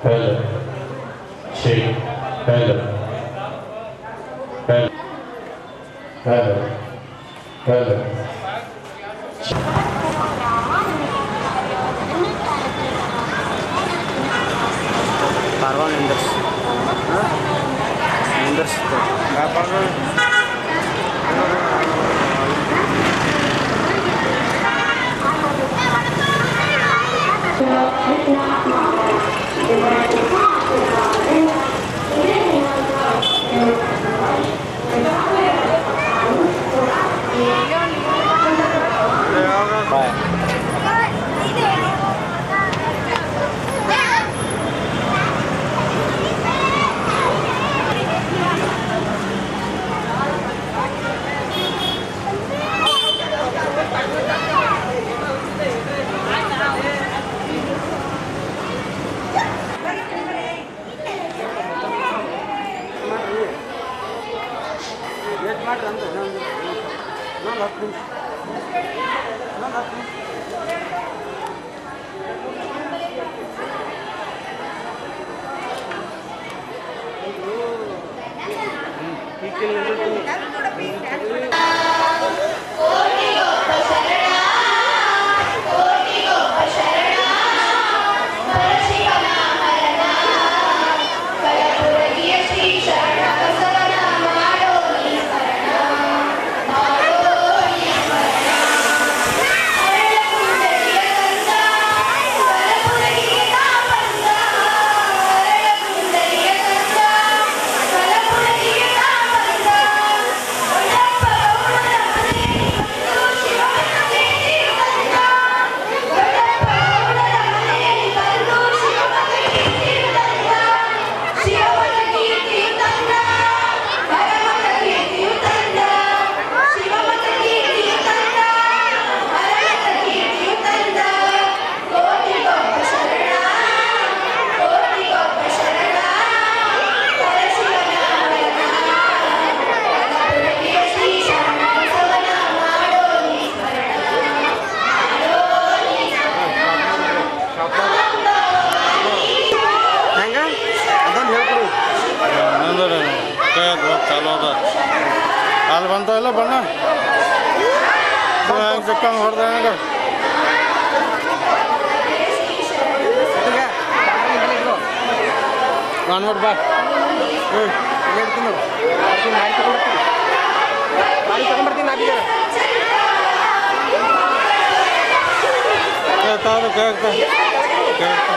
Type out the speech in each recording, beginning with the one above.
Hello. Shake. Hello. Hello. Hello. Hello. Parwan Enders. Enders. ಚಾಲು ಅದ ಅಲ್ಲಿ ಬಂತಾವಿಲ್ಲ ಬಣ್ಣ ಹೆಂಗೆ ಸಿಕ್ಕಂಗೆ ಹೊಡೆದ ಹೆಂಗೆ ಕಾನ್ವರ್ಟ್ ಬಾ ಕೇಳ್ತಾ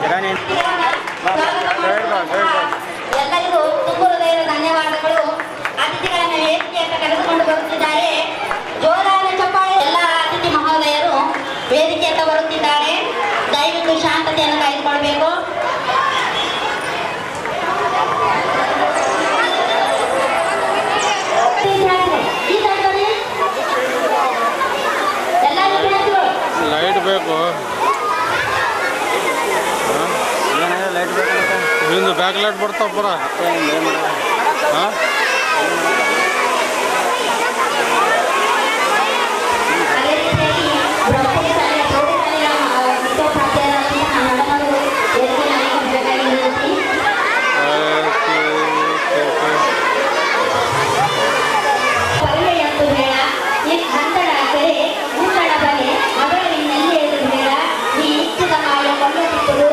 ಜರಾನೆ ಎಲ್ಲರಿಗೂ ತುಂಬ ಹೃದಯದ ಧನ್ಯವಾದಗಳು. ಅತಿಥಿಗಳನ್ನು ವೇದಿಕೆಯನ್ನು ಕರೆದುಕೊಂಡು ಬರುತ್ತಿದ್ದಾರೆ. ಜೋರಾದ ಚಪ್ಪಾಳೆ. ಎಲ್ಲ ಅತಿಥಿ ಮಹೋದಯರು ವೇದಿಕೆಯನ್ನು ಬರುತ್ತಿದ್ದಾರೆ. ದಯವಿಟ್ಟು ಶಾಂತತೆಯನ್ನು ಕಾಯ್ದುಕೊಳ್ಬೇಕು. ಲೈಟ್ ಬೇಕು, ಲೈಟ್ ಬೇಕಂತ ಹಿಂದೆ ಬ್ಯಾಕ್ ಲೈಟ್ ಬರ್ತಾವ ಪುರ. ಹಾಂ ಅದೇ ರೀತಿಯಾಗಿ ಬ್ರಹ್ಮಪುರಿ ಶಾಲೆಯ ಪ್ರೌಢಶಾಲೆಯ ಮುಖ್ಯೋಪಾಧ್ಯಾಯರಾದಂತಹ ಮೇಡಮರು ವೇದಿಕೆಯನ್ನು ಅಲಂಕರಿಸಬೇಕಾಗಿ ವಿನಂತಿ. ಪಲ್ಲೆಯಂತು ಬೇಡ, ಈ ಹಂತಡ ಕೆರೆ ಮೂಕಡ ಬಲೆ ಮಗಳಲ್ಲಿ ನೆಲ್ಲಿ ಎದುರು ಬೇಡ, ಈ ಇಚ್ಛದ ಮಾಯ ಕೊಳ್ಳುತ್ತಿದ್ದರು.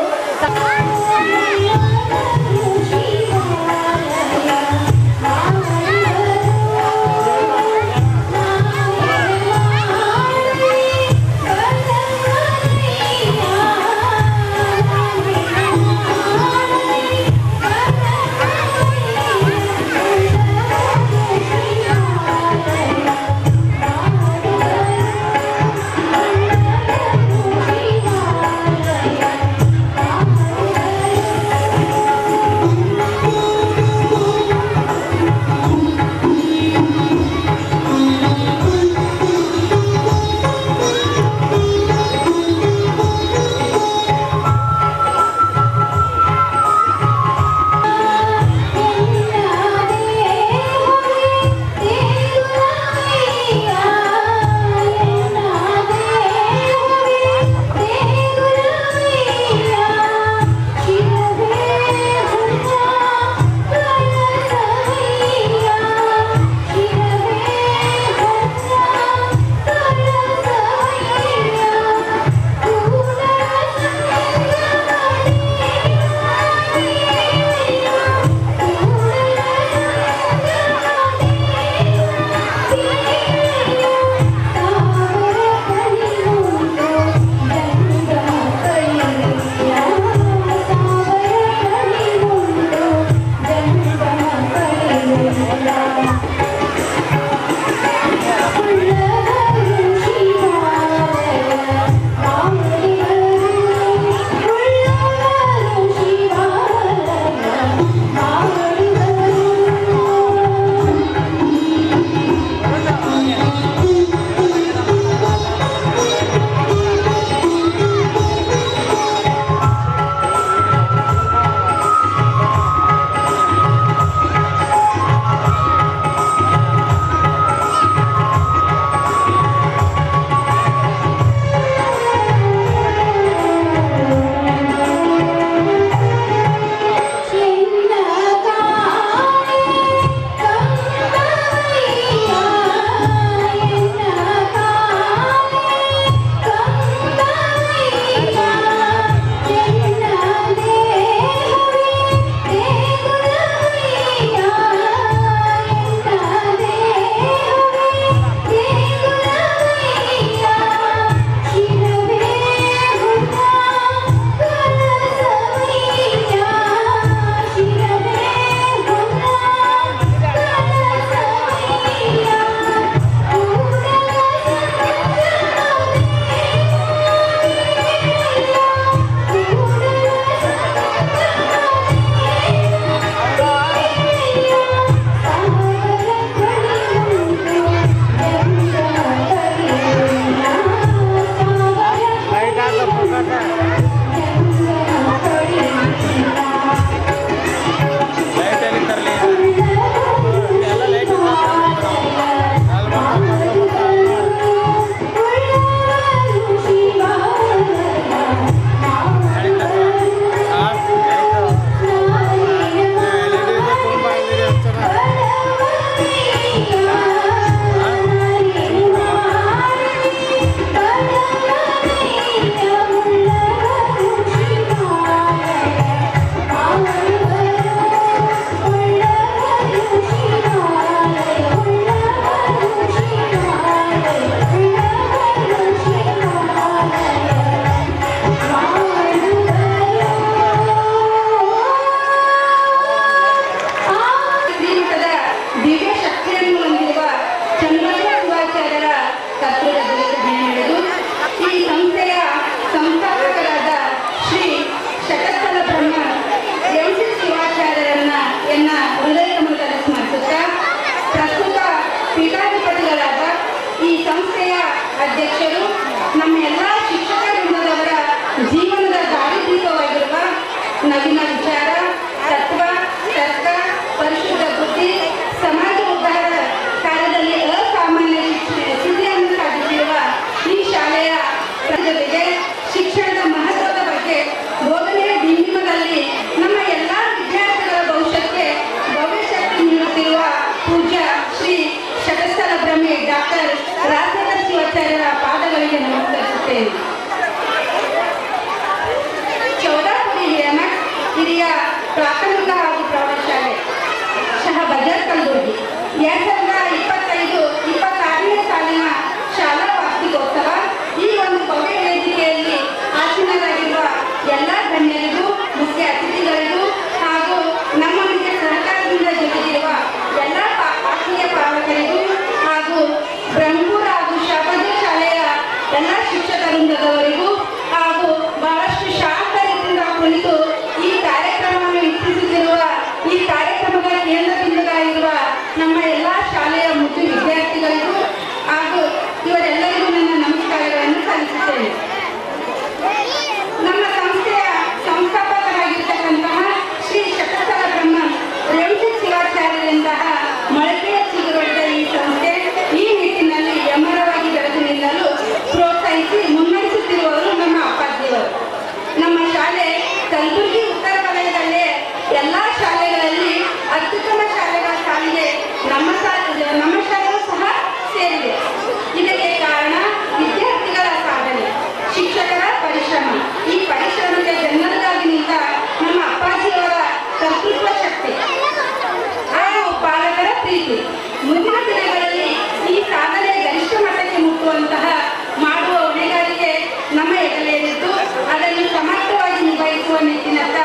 ನವೀನ ವಿಚಾರ, ತತ್ವ, ತರ್ಕ, ಪರಿಶುದ್ಧ ಬುದ್ಧಿ, ಸಮಾಜ ಉದ್ಧಾರ ಕಾರ್ಯದಲ್ಲಿ ಅಸಾಮಾನ್ಯ ಸಿದ್ಧಿಯನ್ನು ಸಾಧಿಸಿರುವ ಈ ಶಾಲೆಯ ಜೊತೆಗೆ ಶಿಕ್ಷಣದ ಮಹತ್ವದ ಬಗ್ಗೆ ಬೋಧನೆಯ ಬಿಂಬಿಮದಲ್ಲಿ ನಮ್ಮ ಎಲ್ಲ ವಿದ್ಯಾರ್ಥಿಗಳ ಭವಿಷ್ಯಕ್ಕೆ ಭವಿಷ್ಯಕ್ಕೆ ನೀಡುತ್ತಿರುವ ಪೂಜ್ಯ ಶ್ರೀ ಶತಸ್ಥಲ ಬ್ರಹ್ಮೆ ಡಾಕ್ಟರ್ ರಾಜೇಂದ್ರ ಶಿವಾಚಾರ್ಯರ ಪಾದಗಳಿಗೆ ನಮಸ್ಕರಿಸುತ್ತೇನೆ. ಚೌಡಾಪುರಿ ಹಿರಿಯ ಪ್ರಾಥಮಿಕ ಹಾಗೂ ಪ್ರೌಢಶಾಲೆ ಶಹ ಬಜಾರ್ ಕಲಬುರಗಿ 2025-26ನೇ ಸಾಲಿನ ಶಾಲಾ ವಾರ್ಷಿಕೋತ್ಸವ ಈ ಒಂದು ಭವ್ಯ ವೇದಿಕೆಯಲ್ಲಿ ಆಸೀನರಾಗಿರುವ ಎಲ್ಲ ಗಣ್ಯರಿಗೂ, ಮುಖ್ಯ ಅತಿಥಿಗಳಿಗೂ ಹಾಗೂ ನಮ್ಮೊಂದಿಗೆ ಸಹಕಾರದಿಂದ ಜೊತೆಗಿರುವ ಎಲ್ಲ ಆತ್ಮೀಯ ಪಾಲಕರಿಗೂ ಹಾಗೂ ಬ್ರಹ್ಮಪುರ ಹಾಗೂ ಶಾಬಜ ಶಾಲೆಯ ಎಲ್ಲ ಶಿಕ್ಷಕ ವೃಂದದವರಿಗೂ ಹಾಗೂ ಬಹಳಷ್ಟು ಶಾಂತ ರೀತಿಯಿಂದ ಕುಳಿತು ಈ ಕಾರ್ಯಕ್ರಮವನ್ನು ವೀಕ್ಷಿಸುತ್ತಿರುವ ಈ ಕಾರ್ಯಕ್ರಮದ ಕೇಂದ್ರ ಬಿಂದುಗಳಾಗಿರುವ ನಮ್ಮ ಎಲ್ಲ ಶಾಲೆಯ ಮುಖ್ಯ ವಿದ್ಯಾರ್ಥಿಗಳಿಗೂ ಹಾಗೂ ಇವರೆಲ್ಲರಿಗೂ ನನ್ನ ನಮಸ್ಕಾರಗಳನ್ನು ಸಲ್ಲಿಸುತ್ತೇನೆ. ನಮ್ಮ ಸಂಸ್ಥೆಯ ಸಂಸ್ಥಾಪಕರಾಗಿರ್ತಕ್ಕಂತಹ ಶ್ರೀ ಶತಸ್ಥಲ ಬ್ರಹ್ಮ ರೇವಣ ಶಿವಾಚಾರ್ಯರಂತಹ ಮೊಳಕೆಯ ಚಿಗುರೊಡೆದ ಈ ಸಂಸ್ಥೆ ಈ ನಿಟ್ಟಿನಲ್ಲಿ ಎಮ್ಮರವಾಗಿ ಬೆಳೆದು ನಿಲ್ಲಲು ಪ್ರೋತ್ಸಾಹಿಸಿ ಮುನ್ನಡೆಸುತ್ತಿರುವವರು ನಮ್ಮ ಅಪ್ಪಾಜಿಯವರು. ನಮ್ಮ ಶಾಲೆ ಕಲಬುರಗಿ ಉತ್ತರ ವಲಯದಲ್ಲೇ ಎಲ್ಲ ಶಾಲೆಗಳಲ್ಲಿ ಅತ್ಯುತ್ತಮ ಶಾಲೆಗಳ ಸಾಲಿಗೆ ನಮ್ಮ ಶಾಲೆಯೂ ಸಹ ಸೇರಿದೆ. ಇದಕ್ಕೆ ಕಾರಣ ವಿದ್ಯಾರ್ಥಿಗಳ ಸಾಧನೆ, ಶಿಕ್ಷಕರ ಪರಿಶ್ರಮ. ಈ ಪರಿಶ್ರಮಕ್ಕೆ ಬೆನ್ನೆಲುಬಾಗಿ ನಿಂತ ನಮ್ಮ ಅಪ್ಪಾಜಿಯವರ ಕರ್ತೃತ್ವ ಶಕ್ತಿ ಹಾಗೂ ಪಾಲಕರ ಪ್ರೀತಿ. ಮುಂದಿನ ದಿನಗಳಲ್ಲಿ ಈ ಸಾಧನೆ ಗರಿಷ್ಠ ಮಟ್ಟಕ್ಕೆ ಮುಟ್ಟುವಂತಹ ಮಾಡುವ ಹೊಣೆಗಾರಿಕೆ ನಮ್ಮ ಹೆಗಲೇರಿದ್ದು ಅದನ್ನು ಸಮರ್ಥವಾಗಿ ನಿಭಾಯಿಸುವ ನಿಟ್ಟಿನತ್ತ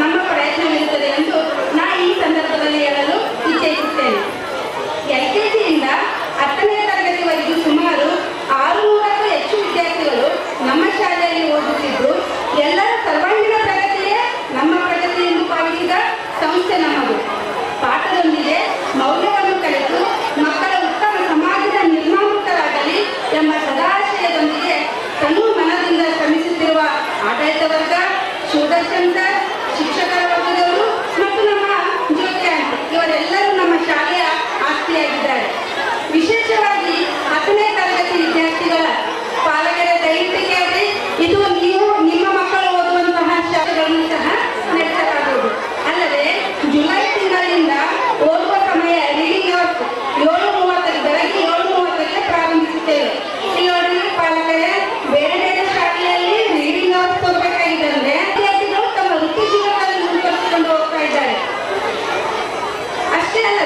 ನಮ್ಮ ಪ್ರಯತ್ನವಿರುತ್ತದೆ ಎಂದು ನಾನು ಈ ಸಂದರ್ಭದಲ್ಲಿ ಹೇಳಲು ಇಚ್ಛಿಸುತ್ತೇನೆ. LKGಯಿಂದ 10ನೇ ತರಗತಿವರೆಗೂ ಸುಮಾರು 600ಕ್ಕೂ ಹೆಚ್ಚು ವಿದ್ಯಾರ್ಥಿಗಳು ನಮ್ಮ ಶಾಲೆಯಲ್ಲಿ ಓದುತ್ತಿದ್ದು ಎಲ್ಲರ ಸರ್ವಾಂಗೀಣ ಪ್ರಗತಿಯೇ ನಮ್ಮ ಪ್ರಗತಿ ಎಂದು ಭಾವಿಸಿದ ಸಂಸ್ಥೆ ನಮ್ಮದು. ಪಾಠದೊಂದಿಗೆ ಮೌಲ್ಯವನ್ನು ಕಲಿತು ಮಕ್ಕಳ ಉತ್ತಮ ಸಮಾಜದ ನಿರ್ಮಾಣರಾಗಲಿ ಎಂಬ ಸದಾಶಯದೊಂದಿಗೆ ತನು ಮನದಿಂದ ಶ್ರಮಿಸುತ್ತಿರುವ ಆಡಳಿತ ವರ್ಗ, ಶಿವದರ್ಶನ್ ಸರ್, ಶಿಕ್ಷಕರ ವರ್ಗದವರು ಮತ್ತು ನಮ್ಮ ಜ್ಯೋತಿ ಆಂಟಿ ಇವರೆಲ್ಲರೂ ನಮ್ಮ ಶಾಲೆಯ ಆಸ್ತಿಯಾಗಿದ್ದಾರೆ. ವಿಶೇಷವಾಗಿ 10ನೇ ತರಗತಿ ವಿದ್ಯಾರ್ಥಿಗಳ ಪಾಲಕರ ದಯವಿಟ್ಟು ಕೇಳಿ, ಇದು ನೀವು ನಿಮ್ಮ ಮಕ್ಕಳು ಓದುವಂತಹ ಶಾಲೆಗಳನ್ನು ಸಹ ನಡೆಸಲಾಗುವುದು. ಅಲ್ಲದೆ ಜುಲೈ ತಿಂಗಳಿಂದ ಓದುವ ಸಮಯ ರೀಡಿಂಗ್ ಅವರ್ಸ್ 7:30 ಬೆಳಗ್ಗೆ 7:30ಕ್ಕೆ ಪ್ರಾರಂಭಿಸುತ್ತೇವೆ. ಈ ನೋಡಿ ಪಾಲಕರೇ, ಬೇರೆ ಬೇರೆ ಶಾಲೆಯಲ್ಲಿ ರೀಡಿಂಗ್ ಅವರ್ಸ್ ತಗೋಬೇಕಾಗಿದ್ದರೆ ವಿದ್ಯಾರ್ಥಿಗಳು ತಮ್ಮ ವೃತ್ತಿ ಜೀವನದಲ್ಲಿ ಮುಂದುವರಿಸಿಕೊಂಡು ಹೋಗ್ತಾ ಇದ್ದಾರೆ. ಅಷ್ಟೇ ಅಲ್ಲ,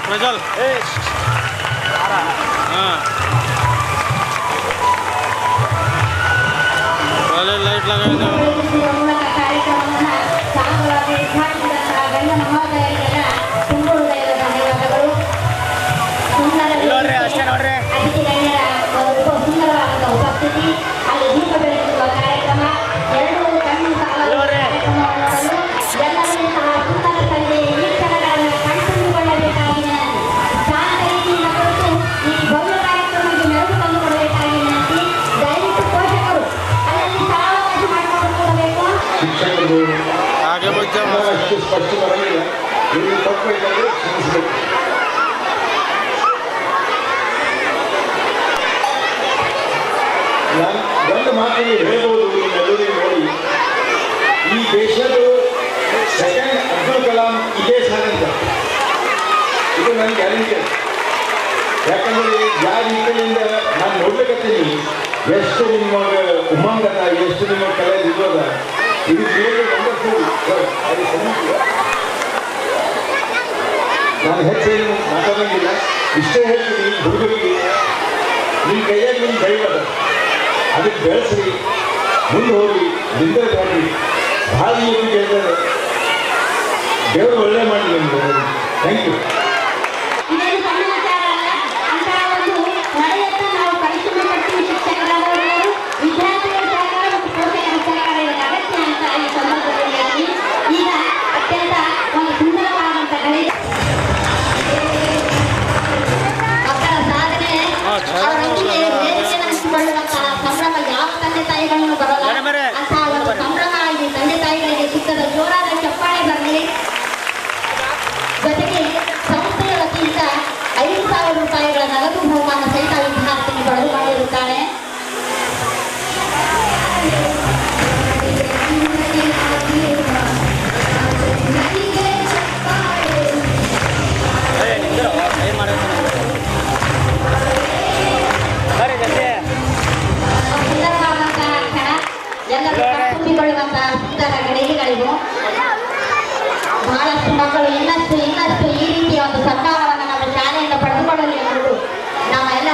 ಪ್ರಜ್ವಲ್ ಹಾಂ ಲೈಟ್ ಲಗಾಯಿದ್ದೇವೆ ನಿರ್ವಹಿಸುವ ಮೂಲಕ ಕಾರ್ಯಕ್ರಮವನ್ನು ಸಾಂಗವಾಗಿ ಉದ್ಘಾಟಿಸಿದಂತಹ ಗಣ್ಯ ಮಹೋದಯರಿಗೆಲ್ಲ ತುಂಬ ಹೃದಯದ ಧನ್ಯವಾದಗಳು. ಅತಿಥಿ ಗಣ್ಯರ ಸುಂದರವಾದ ಉಪಸ್ಥಿತಿ, ಅಲ್ಲಿ ದೀಪ ಬೆಳಗಿಸುವ ಕಾರ್ಯಕ್ರಮ, ಎರಡೂ ಕಣ್ಣು ಸಾಲುವ ಕಾರ್ಯಕ್ರಮವನ್ನು ನೋಡಲು ಎಲ್ಲರೂ ಸಹ ಸುಂದರ ಸಂಜೆ ಈ ಕ್ಷಣಗಳನ್ನು ಕಣ್ತುಂಬಿಕೊಳ್ಳಬೇಕಾಗಿ ವಿನಂತಿ. ಶಾಂತ ರೀತಿಯಿಂದ ಕುರಿತು ಈ ಭವ್ಯ ಕಾರ್ಯಕ್ರಮಕ್ಕೆ ಮೆರುಗು ತಂದುಕೊಡಬೇಕಾಗಿ ವಿನಂತಿ. ದಯವಿಟ್ಟು ಪೋಷಕರು ಅಲ್ಲಲ್ಲಿ ಸ್ಥಳಾವಕಾಶ ಮಾಡಿಕೊಂಡು ಕೊಡಬೇಕು. ಶಿಕ್ಷಕರು ಹಾಗೆ ಮುಂಚೆ ಅಷ್ಟು ಸ್ಪಷ್ಟ ಬರಲಿಲ್ಲ. ಇವರು ತಪ್ಪು ಇದ್ದರೆ ಕ್ಷಮಿಸಬೇಕು. ನಾನು ಒಂದು ಮಾತಿಗೆ ಹೇಳ್ಬೋದು, ನಿಮ್ಮೆಲ್ಲರಿಗೂ ನೋಡಿ, ಈ ದೇಶದ ಸೆಕೆಂಡ್ ಅಬ್ದುಲ್ ಕಲಾಂ ಇದೇ ಸಾಧಂತ, ಇದು ನನಗೆ ಗ್ಯಾರಂಟಿ. ಯಾಕಂದರೆ ಯಾವ ರೀತಿಯಿಂದ ನಾನು ನೋಡ್ಲಿಕ್ಕತ್ತೀನಿ, ಎಷ್ಟು ನಿಮಗೆ ಉಮಂಗದ, ಎಷ್ಟು ನಿಮ್ಮ ಕಲೆ ಇರೋದ, ಇದು ವಂಡರ್ಫುಲ್. ಅದು ಸಂಗೀತ ನಾನು ಹೆಚ್ಚೇನು ಮಾತಾಡೋಂಗಿಲ್ಲ. ಇಷ್ಟೇ ಹೇಳ್ತೀನಿ ಹುಡುಗರಿಗೆ, ನಿಮ್ಮ ಕೈಯಾಗಿ ನಿಮ್ಮ ದೈವದ ಅದಕ್ಕೆ ಬೆಳೆಸ್ರಿ, ಮುಂದೆ ಹೋಗಿ ನಿಂದ ತಗೊಂಡ್ರಿ. ಭಾಳ ಇವತ್ತು ಕೇಳ್ತಾರೆ, ದೇವರು ಒಳ್ಳೆ ಮಾಡಿ ನಿಮ್ಗೆ. Thank you. ಇದೇನು ಸಣ್ಣ ವಿಚಾರ ಅಲ್ಲ. ಅಂತಹ ಒಂದು ನಡೆಯತ್ತ ನಾವು ಪರಿಶ್ರಮ ಪಡ್ತೀವಿ. ಶಿಕ್ಷಕರಾದವರು, ವಿದ್ಯಾರ್ಥಿಗಳ ಸಹಕಾರ ಮತ್ತು ಪೋಷಕರ ಸಹಕಾರ ಇದಕ್ಕೆ ಅಗತ್ಯ ಅಂತ ಈ ಸಂದರ್ಭದಲ್ಲಿ ಹೇಳಿ, ಈಗ ಅತ್ಯಂತ ಒಂದು ಸುಂದರವಾದಂಥ ಗಣಿತ ಮಕ್ಕಳ ಸಾಧನೆ, ಅವರೊಂದಿಗೆ ವೇದಿಕೆಯನ್ನಿಸಿಕೊಳ್ಳುವಂತಹ ಸಂಭ್ರಮ ಯಾವ ತಂದೆ ತಾಯಿಗಳನ್ನು ಬರೋಲ್ಲ. ಅಂತಹ ಒಂದು ಸಂಭ್ರಮ ಈ ತಂದೆ ತಾಯಿಗಳಿಗೆ ಸಿಕ್ಕದ ಜೋರಾದ ಚಪ್ಪಾಳೆ ಬರಲಿ. ಜೊತೆಗೆ ಸಂಸ್ಥೆಯ ವತಿಯಿಂದ 5,000 ರೂಪಾಯಿಗಳ ನಗದು ಬಹುಮಾನ ಸಹಿತ ವಿದ್ಯಾರ್ಥಿನಿ ಪಡೆದು ಮಾಡಿರುತ್ತಾಳೆ. ಸುಂದರವಾದಂತಹ ಕ್ಷಣ, ಎಲ್ಲರೂ ತುಂಬಿಕೊಳ್ಳುವಂತಹ ಸುಂದರ ಗಳಿಗೆಗಳಿಗೂ ಬಹಳಷ್ಟು ಮಕ್ಕಳು ಇನ್ನಷ್ಟು ಈ ರೀತಿಯ ಒಂದು ಸಹಕಾರವನ್ನು ನಮ್ಮ ಶಾಲೆಯಿಂದ ಪಡೆದುಕೊಳ್ಳಲಿ ಎಂಬುದು ನಾವೆಲ್ಲ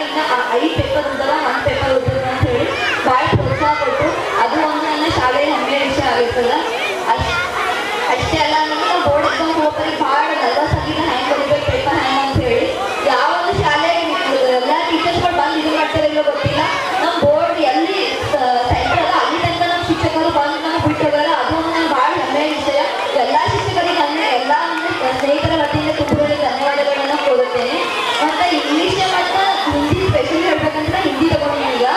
ಇನ್ನ 5 ಪೇಪರ್ ಉಂಟಲ್ಲ, 1 ಪೇಪರ್ ಉಂಟಲ್ಲ ಅಂತ ಹೇಳಿ ಭಾಳ ಪ್ರೋತ್ಸಾಹ ಕೊಟ್ಟು ಅದು ಒಂದು ನನ್ನ ಶಾಲೆಯ ಹೆಮ್ಮೆಯ ವಿಷಯ ಆಗಿರ್ತದ. ಅಷ್ಟೇ ಅಲ್ಲ, ನಮಗೆ ಬೋರ್ಡ್ ಎಕ್ಸಾಮ್ ಹೋಗ್ತಾರೆ ಭಾಳ ನರ್ವಸ್ಸಾಗಿ ಹ್ಯಾಂಗ್ ಬರೀಬೇಕು, ಪೇಪರ್ ಹ್ಯಾಂಗ್ ಅಂತ ಹೇಳಿ. ಯಾವ ಒಂದು ಶಾಲೆಗೆ ಎಲ್ಲ ಟೀಚರ್ಸ್ಗಳು ಬಂದು ಇದು ಮಾಡ್ತಾರೆ ಇಲ್ಲೋ ಗೊತ್ತಿಲ್ಲ. ನಮ್ಮ ಬೋರ್ಡ್ ಎಲ್ಲಿ ಸೆಂಟರ್ ಅಲ್ಲ ಅಲ್ಲಿ ತನಕ ನಮ್ಮ ಶಿಕ್ಷಕರು ಬಂದು ನಮಗೆ ಬಿಟ್ಟೋಗಲ್ಲ. ಅದು ಒಂದು ನಂಗೆ ಭಾಳ ಹೆಮ್ಮೆಯ ವಿಷಯ. ಎಲ್ಲ ಶಿಕ್ಷಕರಿಗೆ ಎಲ್ಲ ಸ್ನೇಹಿತರ ವತಿಯಿಂದ ತುಂಬ ಧನ್ಯವಾದಗಳನ್ನು ಕೋರುತ್ತೇನೆ. ಮತ್ತು ಇಂಗ್ಲೀಷ್ ಮತ್ತು ಹಿಂದಿ ಸ್ಪೆಷಲಿ ಹೇಳ್ಬೇಕಂದ್ರೆ ಹಿಂದಿ ತಗೊಂಡಿದ್ದೀನಿ. ಈಗ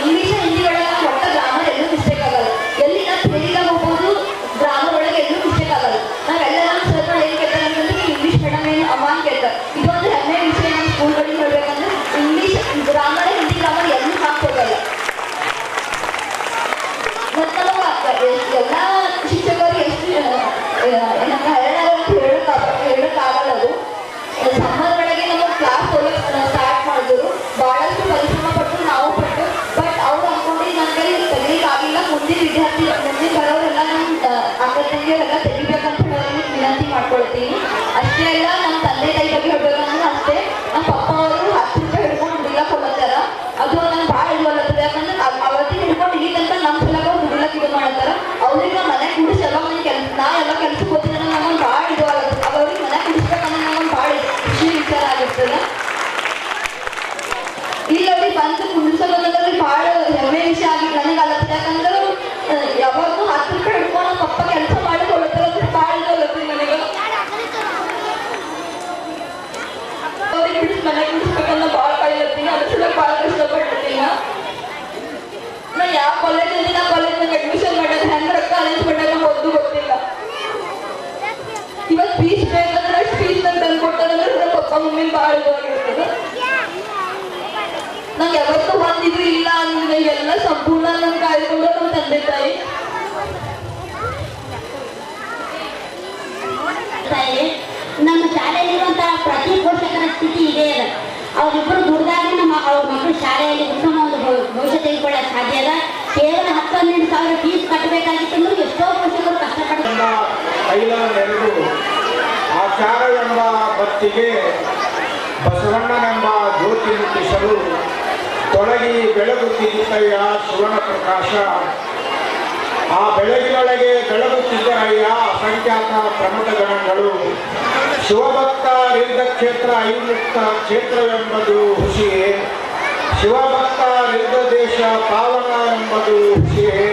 ಇಂಗ್ಲೀಷ್ ಹಿಂದಿ ಒಳಗೆ ಒಟ್ಟು ಗ್ರಾಮರ್ ಎಲ್ಲೂ ಮಿಸ್ಟೇಕ್ ಆಗಲ್ಲ. ಎಲ್ಲಿ ನಾವು ಥಿಯರಿದಾಗ ಹೋಗ್ಬೋದು, ಗ್ರಾಮರ್ ಒಳಗೆ ಎಲ್ಲೂ ಮಿಸ್ಟೇಕ್ ಆಗಲ್ಲ. ನಾವೆಲ್ಲ ನಮ್ಮ ಸರ್ಗಳು ಏನು ಕೇಳ್ತಾರೆ ಅಂತಂದ್ರೆ ಇಂಗ್ಲೀಷ್ ಮೇಡಮ್ ಏನು ಅಮ್ಮ ಅಂತ ಕೇಳ್ತಾರೆ. ಇದೊಂದು ಹೆಮ್ಮೆಯ ವಿಷಯ ನಮ್ಮ ಸ್ಕೂಲ್ಗಳಿಗೆ ಹೇಳ್ಬೇಕಂದ್ರೆ ಇಂಗ್ಲೀಷ್ ಗ್ರಾಮರ್ ಹಿಂದಿ ಗ್ರಾಮರ್ ಎಲ್ಲೂ ಹಾಕೋಗಲ್ಲ. ಮತ್ತು ಎಲ್ಲ ಶಿಕ್ಷಕರು ಎಷ್ಟು ಹೇಳಕ್ಕಾಗಲ್ಲ. ಅದು ಸಮ್ಮರ್ ಒಳಗೆ ನಮ್ಮ ಕ್ಲಾಸ್ ಹೋಗಕ್ಕೆ ಸ್ಟಾರ್ಟ್ ಮಾಡಿದ್ರು. ಭಾಳಷ್ಟು ಪರಿಶ್ರಮ ಪಟ್ಟು ನಾವು ಪಟ್ಟು, ಬಟ್ ಅವ್ರು ಅಂದ್ಕೊಂಡು ನನ್ನ ಕೈ ತೆಗಿಲಿಕ್ಕಾಗಿಲ್ಲ. ಮುಂದಿನ ವಿದ್ಯಾರ್ಥಿ ಮುಂದಿನ ಬರೋರೆಲ್ಲ ನಮ್ಮ ಅಕ್ಕ ತಂಗಿಯವರೆಲ್ಲ ತೆಗಿಬೇಕಂತ ಹೇಳಿ ವಿನಂತಿ ಮಾಡ್ಕೊಳ್ತೀನಿ. ಅಷ್ಟೇ ಅಲ್ಲ, ನಮ್ಮ ತಂದೆ ತಾಯಿ ಬಗ್ಗೆ ಹೇಳ್ಬೇಕಂದ್ರೆ ಅಷ್ಟೇ. ನಮ್ಮ ಪಪ್ಪ ಅವರು 10 ರೂಪಾಯಿ ಹಿಡ್ಕೊಂಡು ದುಡಿಲಕ್ಕೆ ಹೋಗ್ತಾರ. ಅದು ನಂಗೆ ಭಾಳ ಇಲ್ವಲ್ಲತ್ತದೆ. ಯಾಕಂದ್ರೆ ಅವತ್ತಿನ ಹಿಡ್ಕೊಂಡು ಇಲ್ಲಿ ತನಕ ನಮ್ಮ ಸಲಗ ದುಡಿಲಕ್ಕೆ ಇದು ಮಾಡ್ತಾರ. ಅವ್ರಿಗೆ ಮನೆ ಕೂಡಿಸಿ ಎಲ್ಲ ಮನೆ ನಾ ಎಲ್ಲ ಕೆಲ್ಸಕ್ಕೆ ಹೋಗ್ತೀನಿ ನಮಗೆ ಭಾಳ ಇದು ಆಗುತ್ತೆ. ಅವ್ರಿಗೆ ಮನೆ ಕುಡಿಸ್ಬೇಕಂದ್ರೆ ನಮಗೆ ಭಾಳ ಖುಷಿ ವಿಚಾರ ಆಗಿರ್ತದೆ. ಇಲ್ಲಿ ಅವ್ರಿಗೆ ಬಂದು ಕುಡಿಸೋದಂದ್ರೆ ಭಾಳ ಹೆಮ್ಮೆ ವಿಷಯ ಆಗಿ ನನಗೆ ಆಗತ್ತೆ. ಯಾಕಂದ್ರೆ ಯಾವಾಗೂ 10 ರೂಪಾಯಿ ಹಿಡ್ಕೊಂಡು ನಮ್ಮ ಪಪ್ಪ ಕೆಲಸ ಮಾಡಿ ಕೊಡ್ತಾರೆ ಅಂದ್ರೆ ಭಾಳ ಇದು ಆಗುತ್ತೆ ನನಗೆ. ಅವ್ರಿಗೆ ಬಿಡಿಸಿ ಮನೆ ಕುಡಿಸ್ಬೇಕಂದ್ರೆ ಭಾಳ ಕಾಯಿಲತ್ತೀನಿ. ಅದ್ರ ಸಲ ಭಾಳ ಕಷ್ಟಪಟ್ಟಿರ್ತೀನಿ. ನಾ ಯಾವ ಕಾಲೇಜಲ್ಲಿ ನಾ ಕಾಲೇಜ್ನಾಗ ಅಡ್ಮಿಷನ್ ಮಾಡೋದು ಹೆಂಗೆ ರೊಕ್ಕ ಅರೇಂಜ್ ಮಾಡೋದು ಒಂದು ಗೊತ್ತಿಲ್ಲ. ಇವತ್ತು ಫೀಸ್ ಬೇಕಂದ್ರೆ ಅಷ್ಟು ಫೀಸ್ ನಂಗೆ ತಂದು ಕೊಡ್ತಾರಂದ್ರೆ ನಮ್ಮ ಪಪ್ಪ ಮಮ್ಮಿನ ಭಾಳ ಇದಾಗಿರ್ತದೆ. ನಂಗೆ ಯಾವತ್ತೂ ಒಂದಿದ್ರು ಇಲ್ಲ ಅಂದ್ರೆ ಎಲ್ಲ ಸಂಪೂರ್ಣ ನಂಗೆ ಕಾಯ್ಕೊಂಡು ನಮ್ಮ ತಂದೆ ತಾಯಿ. ನಮ್ಮ ಶಾಲೆಯಲ್ಲಿರುವಂತಹ ಪ್ರತಿ ಪೋಷಕರ ಸ್ಥಿತಿ ಇದೇ ಇದೆ. ಅವರಿಬ್ಬರು ದುಡ್ದಾಗ ಅವ್ರ ಮಕ್ಕಳು ಶಾಲೆಯಲ್ಲಿ ಉತ್ತಮ ಒಂದು ಭವಿಷ್ಯ ತೆಗೆದುಕೊಳ್ಳಕ್ಕೆ ಸಾಧ್ಯ ಅದ. ಕೇವಲ 10-12 ಸಾವಿರ ಫೀಸ್ ಕಟ್ಟಬೇಕಾಗಿತ್ತು ಅಂದ್ರೆ ಎಷ್ಟೋ ಪೋಷಕರು ಕಷ್ಟಪಡ್ತಾರೆ. ನೆರವು ಆ ಸಂಸ್ಕಾರವೆಂಬ ಬತ್ತಿಗೆ ಬಸವಣ್ಣನೆಂಬ ಜ್ಯೋತಿ ಮುಟ್ಟಿಸಲು ತೊಡಗಿ ಬೆಳಗುತ್ತಿದ್ದಯ್ಯ ಶಿವನ ಪ್ರಕಾಶ. ಆ ಬೆಳಗಿನೊಳಗೆ ಬೆಳಗುತ್ತಿದ್ದರಯ್ಯ ಅಸಂಖ್ಯಾತ ಪ್ರಮುಖ ಗಣಗಳು. ಶಿವಭಕ್ತ ಕ್ಷೇತ್ರ ಐಮುಕ್ತ ಕ್ಷೇತ್ರವೆಂಬುದು ಹುಸಿಯೇ, ಶಿವಭಕ್ತ ದೇಶ ಪಾವನ ಎಂಬುದು ಹುಸಿಯೇ.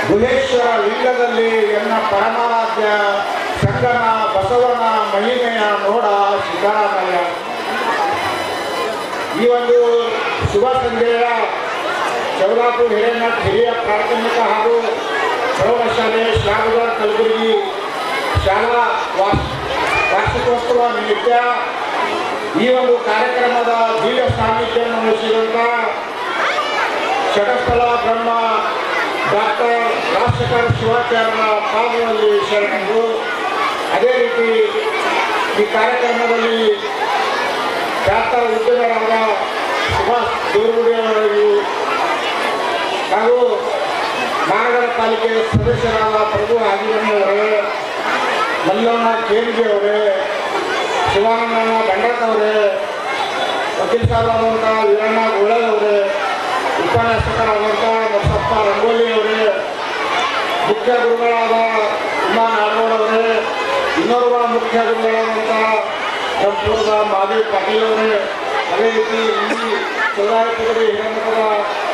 ಗುಹೇಶ್ವರ ಲಿಂಗದಲ್ಲಿ ಎನ್ನ ಪರಮಾರಾಧ್ಯ ಶಂಕರ ಬಸವನ ಮಹಿಮೆಯ ನೋಡ ಸಿದ್ದರಾಮಯ್ಯ. ಈ ಒಂದು ಶುಭ ಸಂಜೆಯ ಚೌರಾಪುರ ಹಿರೇನಾಥ್ ಹಿರಿಯ ಪ್ರಾಥಮಿಕ ಹಾಗೂ ಪ್ರೌಢಶಾಲೆ ಶ್ಲಾಘದಾರ್ ಕಲಬುರಗಿ ಶಾಲಾ ವಾರ್ಷಿಕೋತ್ಸವ ನಿಮಿತ್ತ ಈ ಒಂದು ಕಾರ್ಯಕ್ರಮದ ದಿವ್ಯ ಸಾನ್ನಿಧ್ಯವನ್ನು ವಹಿಸಿದಂಥ ಷಟಸ್ಥಲ ಬ್ರಹ್ಮ ಡಾಕ್ಟರ್ ರಾಜಶೇಖರ ಶಿವಾಚಾರ್ಯರ ಪಾದದಲ್ಲಿ ಶರಣರು. ಅದೇ ರೀತಿ ಈ ಕಾರ್ಯಕ್ರಮದಲ್ಲಿ ಖ್ಯಾತ ಉದ್ಯಮರಾದ ಸುಭಾಷ್ ದೇವರುಡಿಯವರಿಗೂ ಹಾಗೂ ಮಹಾನಗರ ಪಾಲಿಕೆ ಸದಸ್ಯರಾದ ಪ್ರಭು ಹಾಜಿಮನಿಯವರೇ, ಮಲ್ಲಣ್ಣ ಕೇಂದ್ರಿ ಅವರೇ, ಶಿವಾನಂದಣ್ಣ ಬಂಡತ್ ಅವರೇ, ವಕೀಲ್ ಸಾಹೇಬರಾದಂಥ ವೀರಣ್ಣ ಗೋಳಲ್ ಅವರೇ, ಉಪನ್ಯಾಸಕರಾದಂಥ ಬಸಪ್ಪ ರಂಗೋಲಿ ಅವರೇ, ಮುಖ್ಯ ಗುರುಗಳಾದ ಉಮಾ ನಾಡಗೌಡ ಅವರೇ, ಇನ್ನೋರ್ವ ಮುಖ್ಯ ಗುರುಗಳಾದಂಥ ಸಂಪೂರ್ಣದ ಮಹಾದೇವ್ ಪಾಟೀಲ್ ಅವರೇ, ಅದೇ ರೀತಿ ಇಲ್ಲಿ ಚೌರಾಯಪುರಿ ಹಿರೇಮಠದ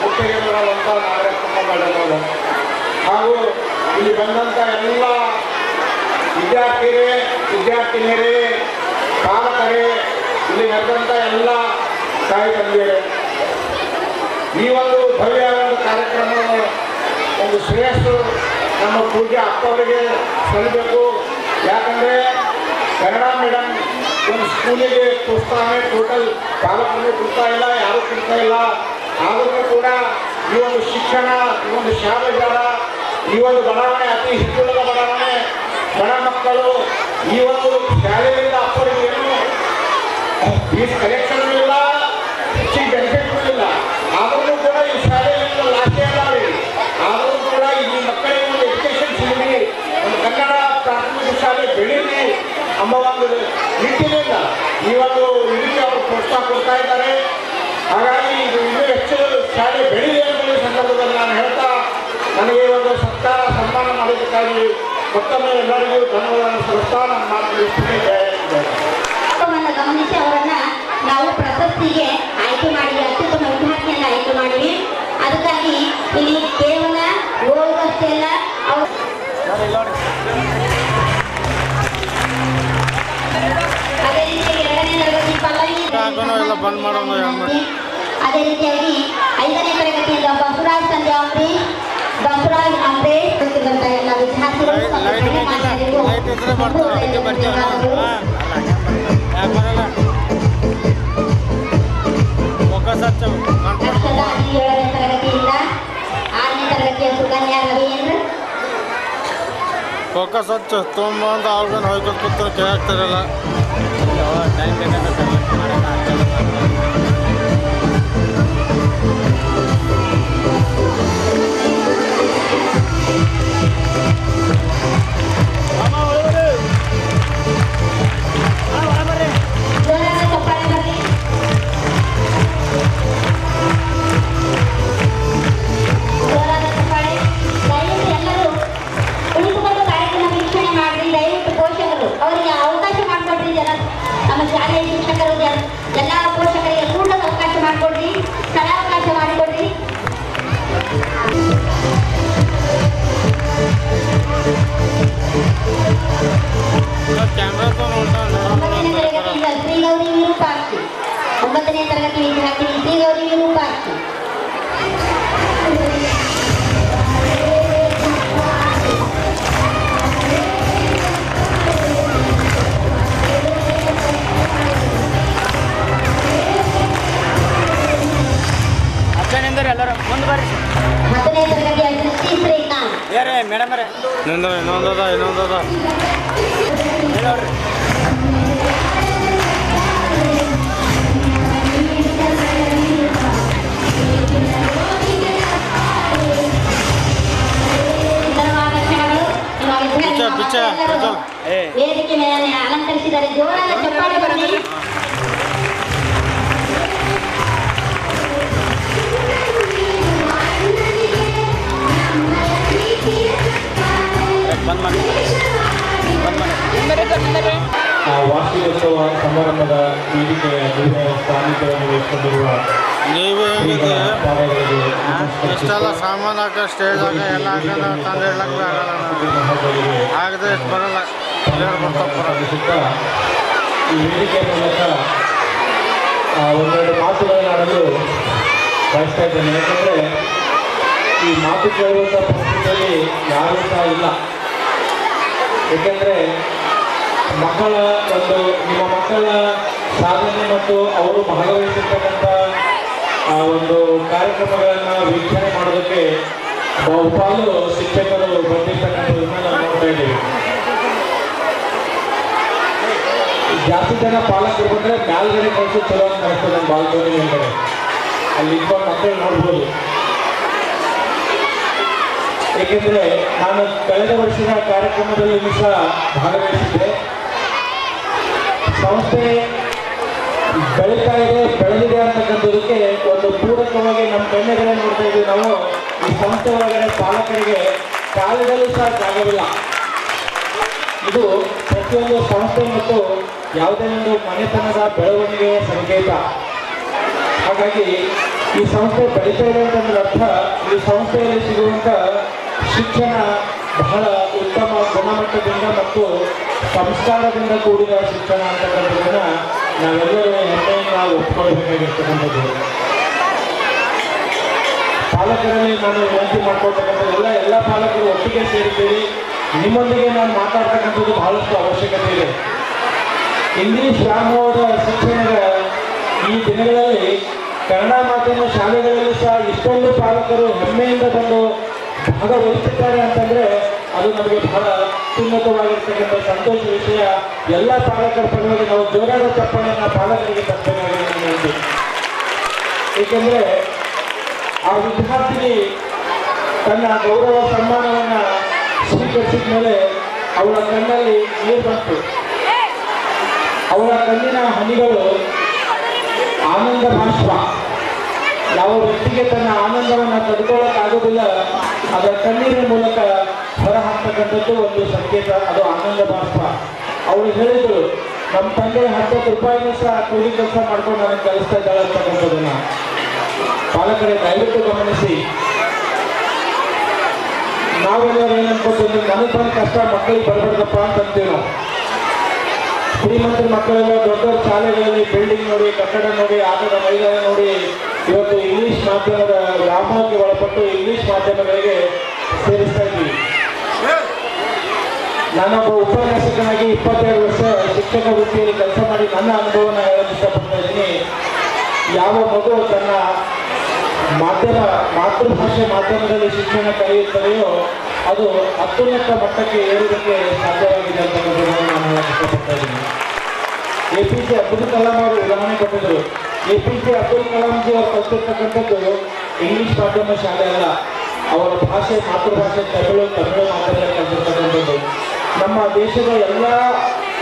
ಮುಖ್ಯ ಗುರುಗಳಾದಂಥ ನಾಗರತ್ನಮ್ಮ ಮೇಡಮ್ ಅವರು ಹಾಗೂ ಇಲ್ಲಿ ಬಂದಂಥ ಎಲ್ಲ ವಿದ್ಯಾರ್ಥಿಗಳೇ, ವಿದ್ಯಾರ್ಥಿನಿಯರೇ, ಪಾಲಕರೇ, ಇಲ್ಲಿ ನಡೆದಂಥ ಎಲ್ಲ ತಾಯಿ ತಂದೆಯರೇ, ಈ ಒಂದು ಭವ್ಯ ಒಂದು ಕಾರ್ಯಕ್ರಮ ಒಂದು ಶ್ರೇಯಸ್ಸು ನಮ್ಮ ಪೂಜ್ಯ ಅಪ್ಪವರಿಗೆ ಸಲ್ಲಬೇಕು. ಯಾಕಂದರೆ ಕನ್ನಡ ಮೀಡಿಯಂ ಒಂದು ಸ್ಕೂಲಿಗೆ ಪ್ರೋತ್ಸಾಹ ಟೋಟಲ್ ಪಾಲಕರಿಗೆ ಕೊಡ್ತಾ ಇಲ್ಲ, ಯಾರೂ ಕೊಡ್ತಾ ಇಲ್ಲ. ಆದರೂ ಕೂಡ ಈ ಒಂದು ಶಿಕ್ಷಣ, ಈ ಒಂದು ಶಾಲೆ ವಿಚಾರ, ಈ ಒಂದು ಬಡಾವಣೆ ಅತಿ ಹಿಂದುಳಿದ ಬಡಾವಣೆ, ಬಡ ಮಕ್ಕಳು ಈ ಒಂದು ಶಾಲೆಯಿಂದ ಅಪ್ಪರಿಗೆ ಏನು ಫೀಸ್ ಕಲೆಕ್ಷನ್ ಇಲ್ಲ, ಹೆಚ್ಚಿಗೆ ಬೆನಿಫಿಟ್ ಇಲ್ಲ. ಆದರೂ ಕೂಡ ಈ ಶಾಲೆಯಿಂದ ಲಾಸ್ಟೇ ಅಲ್ಲ. ಆದರೂ ಕೂಡ ಈ ಮಕ್ಕಳಿಗೆ ಒಂದು ಎಜುಕೇಶನ್ ಸಿಗಲಿ, ಒಂದು ಕನ್ನಡ ಪ್ರಾಥಮಿಕ ಶಾಲೆ ಬೆಳೀಲಿ ಎಂಬ ಒಂದು ನಿಟ್ಟಿನಿಂದ ಈ ಒಂದು ಇದಕ್ಕೆ ಅವರು ಪ್ರೋತ್ಸಾಹ ಕೊಡ್ತಾ ಇದ್ದಾರೆ. ಹಾಗಾಗಿ ಇದು ಇನ್ನೂ ಹೆಚ್ಚು ಶಾಲೆ ಬೆಳೀಲಿ ಅಂತ ಈ ಸಂದರ್ಭದಲ್ಲಿ ನಾನು ಹೇಳ್ತಾ, ನನಗೆ ಒಂದು ಸತ್ಕಾರ ಸನ್ಮಾನ ಮಾಡೋದಕ್ಕಾಗಿ ಮತ್ತೊಮ್ಮೆ ಎಲ್ಲರಿಗೂ ಧನ್ಯವಾದ ಸಲ್ಲಿಸ್ತಾ ನನ್ನ ಮಾತು ಮುಗಿಸ್ತೀನಿ. ಗಮನಿಸಿ ಅವರನ್ನ ನಾವು ಪ್ರಶಸ್ತಿಗೆ ಆಯ್ಕೆ ಮಾಡಿ ಅತ್ಯುತ್ತಮ ವಿದ್ಯಾರ್ಥಿಯನ್ನ ಆಯ್ಕೆ ಮಾಡಿವಿ. ಅದಕ್ಕಾಗಿ ಇಲ್ಲಿ ಕೇವಲ ಓದುವಷ್ಟೇ ಅಲ್ಲ, ಅದೇ ರೀತಿಯಾಗಿ 2ನೇ ತರಗತಿ ಪಲ್ಲವಿ, ಅದೇ ರೀತಿಯಾಗಿ 5ನೇ ತರಗತಿಯಿಂದ ಬಸವರಾಜ್ ಸಂಧ್ಯಾ ಅಂಬ್ರಿ, ಬಸವರಾಜ್ ಅಂಬ್ರೆ ಎಲ್ಲ ವಿದ್ಯಾರ್ಥಿಗಳು ಅಕ್ಷರ 7ನೇ ತರಗತಿಯಿಂದ 6ನೇ ತರಗತಿಯ ಸುಕನ್ಯಾ ರವೀಂದ್ರ. ಫೋಕಸ್ ಹಚ್ಚು ತೊಗೊಂಬಂದು ಅವ್ರಿಗೇನು ಹೋಗ್ಕೊಂಡು ಕೂತ್ಕೊಂಡು ಕೇಳಾಗ್ತಿರಲ್ಲ. ಟೈಮ್ ಬೇಕಾಗುತ್ತೆ. ಅವರಿಗೆ ಅವಕಾಶ ಮಾಡಿಕೊಡ್ರಿ ಜನ, ನಮ್ಮ ಶಾಲೆಯ ಶಿಕ್ಷಕರು ಎಲ್ಲ ಪೋಷಕರಿಗೆ ಕೂಡ ಅವಕಾಶ ಮಾಡಿಕೊಡ್ರಿ, ಸ್ಥಳಾವಕಾಶ ಮಾಡಿಕೊಡ್ರಿ. ಕ್ಯಾಮ್ರಾ ತರಗತಿಯಿಂದ ಶ್ರೀಗೌರಿ ವಿರೂಪಾಕ್ಷಿ, 9ನೇ ತರಗತಿ ವಿದ್ಯಾರ್ಥಿ ಶ್ರೀಗೌರಿ ವಿರೂಪಾಕ್ಷಿ. ಎಲ್ಲರೂ ಮುಂದೆ ಬರ್ರಿ. 10ನೇ ತರಗತಿಯ ಸೃಷ್ಟಿ ಶ್ರೀಕಾಂತ್. ಬೇರೆ ಮೇಡಮ್ ಅವರೇ ಇನ್ನೊಂದದ ನೋಡ್ರಿ. ವೇದಿಕೆ ಮೇಲೆ ಅಲಂಕರಿಸಿ ಕಳಿಸಿದ್ದಾರೆ. ಜೋರಾದ ಚಪ್ಪಾಳೆ ಬರಲಿ. ಬಂದ್ ಮಾಡಿ ವಾರ್ಷಿಕೋತ್ಸವ ಸಮಾರಂಭದ ವೇದಿಕೆಯ ಸಾನ್ನಿಧ್ಯವನ್ನು ವಹಿಸಿಕೊಂಡಿರುವ ನೀವೇ ಹೆಂಗಿದೆ ಪಾದಗಳಿಗೆ ಇಷ್ಟೆಲ್ಲ ಸಾಮಾನು ಹಾಕ ಸ್ಟೇಜ್ ಹಾಕ ಎಲ್ಲ ಹಾಕೋದು ತಂದು ಹೇಳಕ್ಕೆ ಆಗಲ್ಲ ಆಗದೆ ಇಷ್ಟು ಬರಲ್ಲ ಎಲ್ಲರೂ ಬರ್ತಾ ಈ ವೇದಿಕೆಯ ಮೂಲಕ ಒಂದೆರಡು ಮಾತುಗಳನ್ನಾಡಲು ಬಯಸ್ತಾ ಇದ್ದೇನೆ. ಯಾಕಂದರೆ ಈ ಮಾತು ಕೇಳುವಂಥ ಪರಿಸ್ಥಿತಿಯಲ್ಲಿ ಯಾರೂ ಸಹ ಇಲ್ಲ. ಏಕೆಂದರೆ ಮಕ್ಕಳ ನಿಮ್ಮ ಮಕ್ಕಳ ಸಾಧನೆ ಮತ್ತು ಅವರು ಭಾಗವಹಿಸಿರ್ತಕ್ಕಂಥ ಒಂದು ಕಾರ್ಯಕ್ರಮಗಳನ್ನು ವೀಕ್ಷಣೆ ಮಾಡೋದಕ್ಕೆ ಬಹುಪಾಲು ಶಿಕ್ಷಕರು ಬಂದಿರ್ತಕ್ಕಂಥದ್ದನ್ನು ನಾವು ನೋಡ್ತಾ ಇದ್ದೀವಿ. ಜಾಸ್ತಿ ಜನ ಪಾಲಕರು ಬಂದರೆ ಮ್ಯಾಲ್ಗಡೆ ಕಳಿಸಿ ಚಲೋ ಅಂತ ಅನಿಸ್ತದೆ. ನಮ್ಮ ಬಾಲ್ಕೋನಿ ಮೇಲ್ಗಡೆ ಅಲ್ಲಿ ಇಟ್ಕೊಂಡು ಮಕ್ಕಳು ನೋಡ್ಬೋದು. ಏಕೆಂದರೆ ನಾನು ಕಳೆದ ವರ್ಷದ ಕಾರ್ಯಕ್ರಮದಲ್ಲಿ ಸಹ ಭಾಗವಹಿಸಿದ್ದೆ. ಸಂಸ್ಥೆ ಬೆಳೀತಾ ಇದೆ, ಬೆಳೆದಿದೆ ಅಂತಕ್ಕಂಥದಕ್ಕೆ ಒಂದು ಪೂರಕವಾಗಿ ನಮ್ಮ ಕಣ್ಣೆಗಳೇ ನೋಡ್ತಾ ಇದ್ದೀವಿ. ನಾವು ಈ ಸಂಸ್ಥೆ ಒಳಗಡೆ ಪಾಲಕರಿಗೆ ಕಾಲಿಡಲು ಸಹ ಜಾಗವಿಲ್ಲ. ಇದು ಪ್ರತಿಯೊಂದು ಸಂಸ್ಥೆ ಮತ್ತು ಯಾವುದೇ ಒಂದು ಮನೆತನದ ಬೆಳವಣಿಗೆಯ ಸಂಕೇತ. ಹಾಗಾಗಿ ಈ ಸಂಸ್ಥೆ ಬೆಳೀತಾ ಇದೆ ಅಂತಂದ್ರೆ ಅರ್ಥ ಈ ಸಂಸ್ಥೆಯಲ್ಲಿ ಸಿಗುವಂಥ ಶಿಕ್ಷಣ ಬಹಳ ಉತ್ತಮ ಗುಣಮಟ್ಟದಿಂದ ಮತ್ತು ಸಂಸ್ಕಾರದಿಂದ ಕೂಡಿದ ಶಿಕ್ಷಣ ಅಂತಕ್ಕಂಥದ್ದನ್ನು ನಾವೆಲ್ಲರೂ ಹೆಮ್ಮೆಯಿಂದ ಒಪ್ಕೊಳ್ಬೇಕಾಗಿರ್ತಕ್ಕಂಥದ್ದು. ಪಾಲಕರಲ್ಲಿ ನಾನು ವಿನಂತಿ ಮಾಡ್ಕೊಳ್ತಕ್ಕಂಥದ್ದೆಲ್ಲ ಎಲ್ಲ ಪಾಲಕರು ಒಟ್ಟಿಗೆ ಸೇರಿದ್ದೀರಿ. ನಿಮ್ಮೊಂದಿಗೆ ನಾನು ಮಾತಾಡ್ತಕ್ಕಂಥದ್ದು ಬಹಳಷ್ಟು ಅವಶ್ಯಕತೆ ಇದೆ. ಇಂಗ್ಲಿಷ್ ವ್ಯಾಮೋಹದ ಶಿಕ್ಷಣದ ಈ ದಿನಗಳಲ್ಲಿ ಕನ್ನಡ ಮಾಧ್ಯಮ ಶಾಲೆಗಳಲ್ಲಿ ಸಹ ಇಷ್ಟೊಂದು ಪಾಲಕರು ಹೆಮ್ಮೆಯಿಂದ ಬಂದು ಭಾಗವಹಿಸುತ್ತಾರೆ ಅಂತಂದರೆ ಅದು ನಮಗೆ ಬಹಳ ಅತ್ಯುನ್ನತವಾಗಿರ್ತಕ್ಕಂಥ ಸಂತೋಷ ವಿಷಯ. ಎಲ್ಲ ಪಾಲಕರ ಪರವಾಗಿ ನಾವು ಜೋರಾದ ಚಪ್ಪಾಳೆಯನ್ನು ಪಾಲಕರಿಗೆ ತಪ್ಪಬೇಕಾಗಿದೆ. ಏಕೆಂದರೆ ಆ ವಿದ್ಯಾರ್ಥಿನಿ ತನ್ನ ಗೌರವ ಸನ್ಮಾನವನ್ನು ಸ್ವೀಕರಿಸಿದ ಮೇಲೆ ಅವಳ ಕಣ್ಣಲ್ಲಿ ನೀರು ಬಂತು. ಅವಳ ಕಣ್ಣಿನ ಹನಿಗಳು ಆನಂದ ಬಾಷ್ಪ. ಯಾವ ವ್ಯಕ್ತಿಗೆ ತನ್ನ ಆನಂದವನ್ನು ತಡ್ಕೊಳ್ಳೋಕ್ಕಾಗೋದಿಲ್ಲ ಅದರ ಕಣ್ಣೀರಿನ ಮೂಲಕ ಹೊರಹಾಕ್ತಕ್ಕಂಥದ್ದು ಒಂದು ಸಂಕೇತ, ಅದು ಆನಂದ ಬಾಷ್ಪ. ಅವಳು ಹೇಳಿದ್ರು, ನಮ್ಮ ತಂದೆ 10 ರೂಪಾಯಿನೂ ಸಹ ಕೂಲಿ ಕೆಲಸ ಮಾಡ್ಕೊಂಡು ನನಗೆ ಕಲಿಸ್ತಾ ಇದ್ದಾಳೆ ಅಂತಕ್ಕಂಥದ್ದನ್ನು. ಪಾಲಕರೇ ದಯವಿಟ್ಟು ಗಮನಿಸಿ. ನಾವೆಲ್ಲರೂ ಏನು ಅನ್ಕೋತೀವಿ, ನನಗೆ ಬಂದ ಕಷ್ಟ ಮಕ್ಕಳಿಗೆ ಬರಬಾರ್ದಪ್ಪ ಅಂತೀವಿ ನಾವು. ಶ್ರೀಮಂತರ ಮಕ್ಕಳೆಲ್ಲ ದೊಡ್ಡ ದೊಡ್ಡ ಶಾಲೆಗಳಲ್ಲಿ ಬಿಲ್ಡಿಂಗ್ ನೋಡಿ, ಕಟ್ಟಡ ನೋಡಿ, ಆಟದ ಮೈದಾನ ನೋಡಿ ಇವತ್ತು ಇಂಗ್ಲಿಷ್ ಮಾಧ್ಯಮದ ವ್ಯಾಮೋಹಕ್ಕೆ ಒಳಪಟ್ಟು ಇಂಗ್ಲಿಷ್ ಮಾಧ್ಯಮಗಳಿಗೆ ಸೇರಿಸ್ತಾ ಇದ್ದೀವಿ. ನಾನೊಬ್ಬ ಉಪನ್ಯಾಸಕನಾಗಿ 22 ವರ್ಷ ಶಿಕ್ಷಕ ವೃತ್ತಿಯಲ್ಲಿ ಕೆಲಸ ಮಾಡಿ ನನ್ನ ಅನುಭವನ ಹೇಳಲು ಇಷ್ಟಪಡ್ತಾ ಇದ್ದೀನಿ. ಯಾವ ಮಗು ತನ್ನ ಮಾತೃಭಾಷೆ ಮಾಧ್ಯಮದಲ್ಲಿ ಶಿಕ್ಷಣ ಕಲಿಯುತ್ತದೆಯೋ ಅದು ಅತ್ಯುನ್ನತ ಮಟ್ಟಕ್ಕೆ ಏರುವುದಕ್ಕೆ ಸಾಧ್ಯವಾಗಿದೆ ಅಂತಕ್ಕಂಥದ್ದನ್ನು ನಾನು ಹೇಳಕ್ಕೆ ಇಷ್ಟಪಡ್ತಾ ಇದ್ದೀನಿ. APJ ಅಬ್ದುಲ್ ಕಲಾಂ ಅವರು ಉದಾಹರಣೆ ಕೊಟ್ಟಿದ್ದರು. APJ ಅಬ್ದುಲ್ ಕಲಾಂಜಿ ಅವರು ಕಲಿತಿರ್ತಕ್ಕಂಥದ್ದು ಇಂಗ್ಲಿಷ್ ಮಾಧ್ಯಮ ಶಾಲೆ ಅಲ್ಲ, ಅವರ ಭಾಷೆ ಮಾತೃಭಾಷೆ ತಮಿಳು ಮಾಧ್ಯಮದಲ್ಲಿ ಕಲಿತಿರ್ತಕ್ಕಂಥದ್ದು. ನಮ್ಮ ದೇಶದ ಎಲ್ಲ